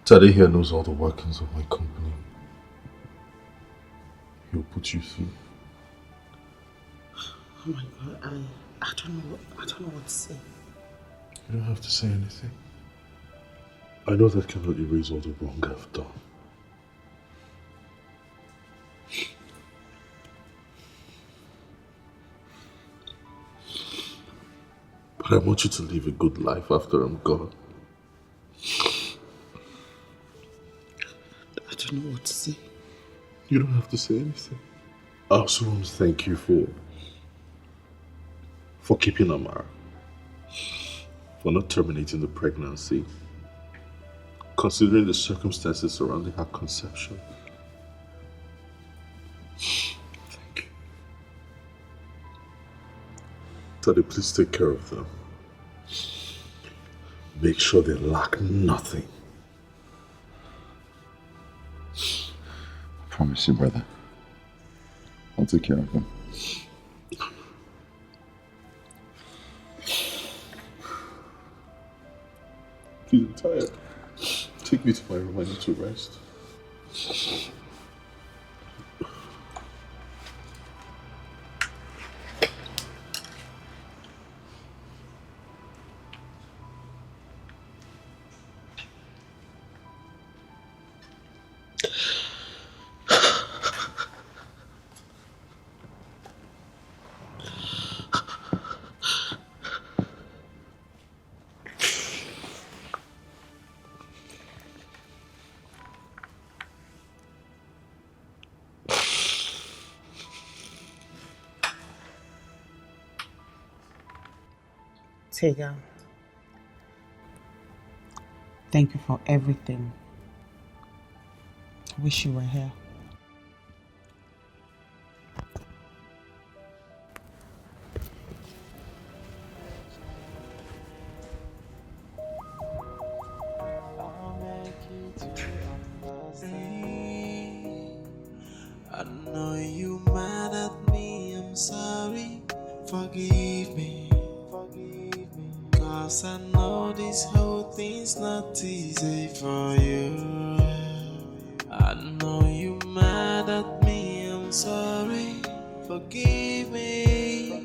Tade here knows all the workings of my company. He'll put you through. Oh my God, I don't know what to say. You don't have to say anything. I know that cannot erase all the wrong I've done. But I want you to live a good life after I'm gone. I don't know what to say. You don't have to say anything. I also want to thank you for keeping Amara. For not terminating the pregnancy. Considering the circumstances surrounding her conception. Thank you. Tade, please take care of them. Make sure they lack nothing. I promise you, brother. I'll take care of them. Please, I'm tired. Take me to my room. I need to rest. Tega, thank you for everything. I wish you were here. I know you mad at me, I'm sorry. Forgive me. Cause I know this whole thing's not easy for you. I know you mad at me, I'm sorry. Forgive me.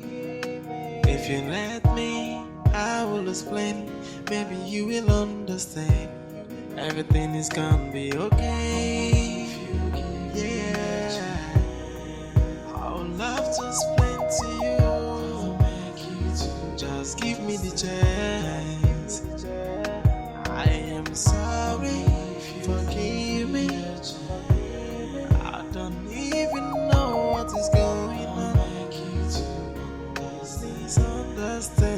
If you let me, I will explain. Maybe you will understand. Everything is gonna be okay. Yeah, I would love to explain to you. Just give me the chance. I am sorry, forgive me. I don't even know what is going on. Please understand.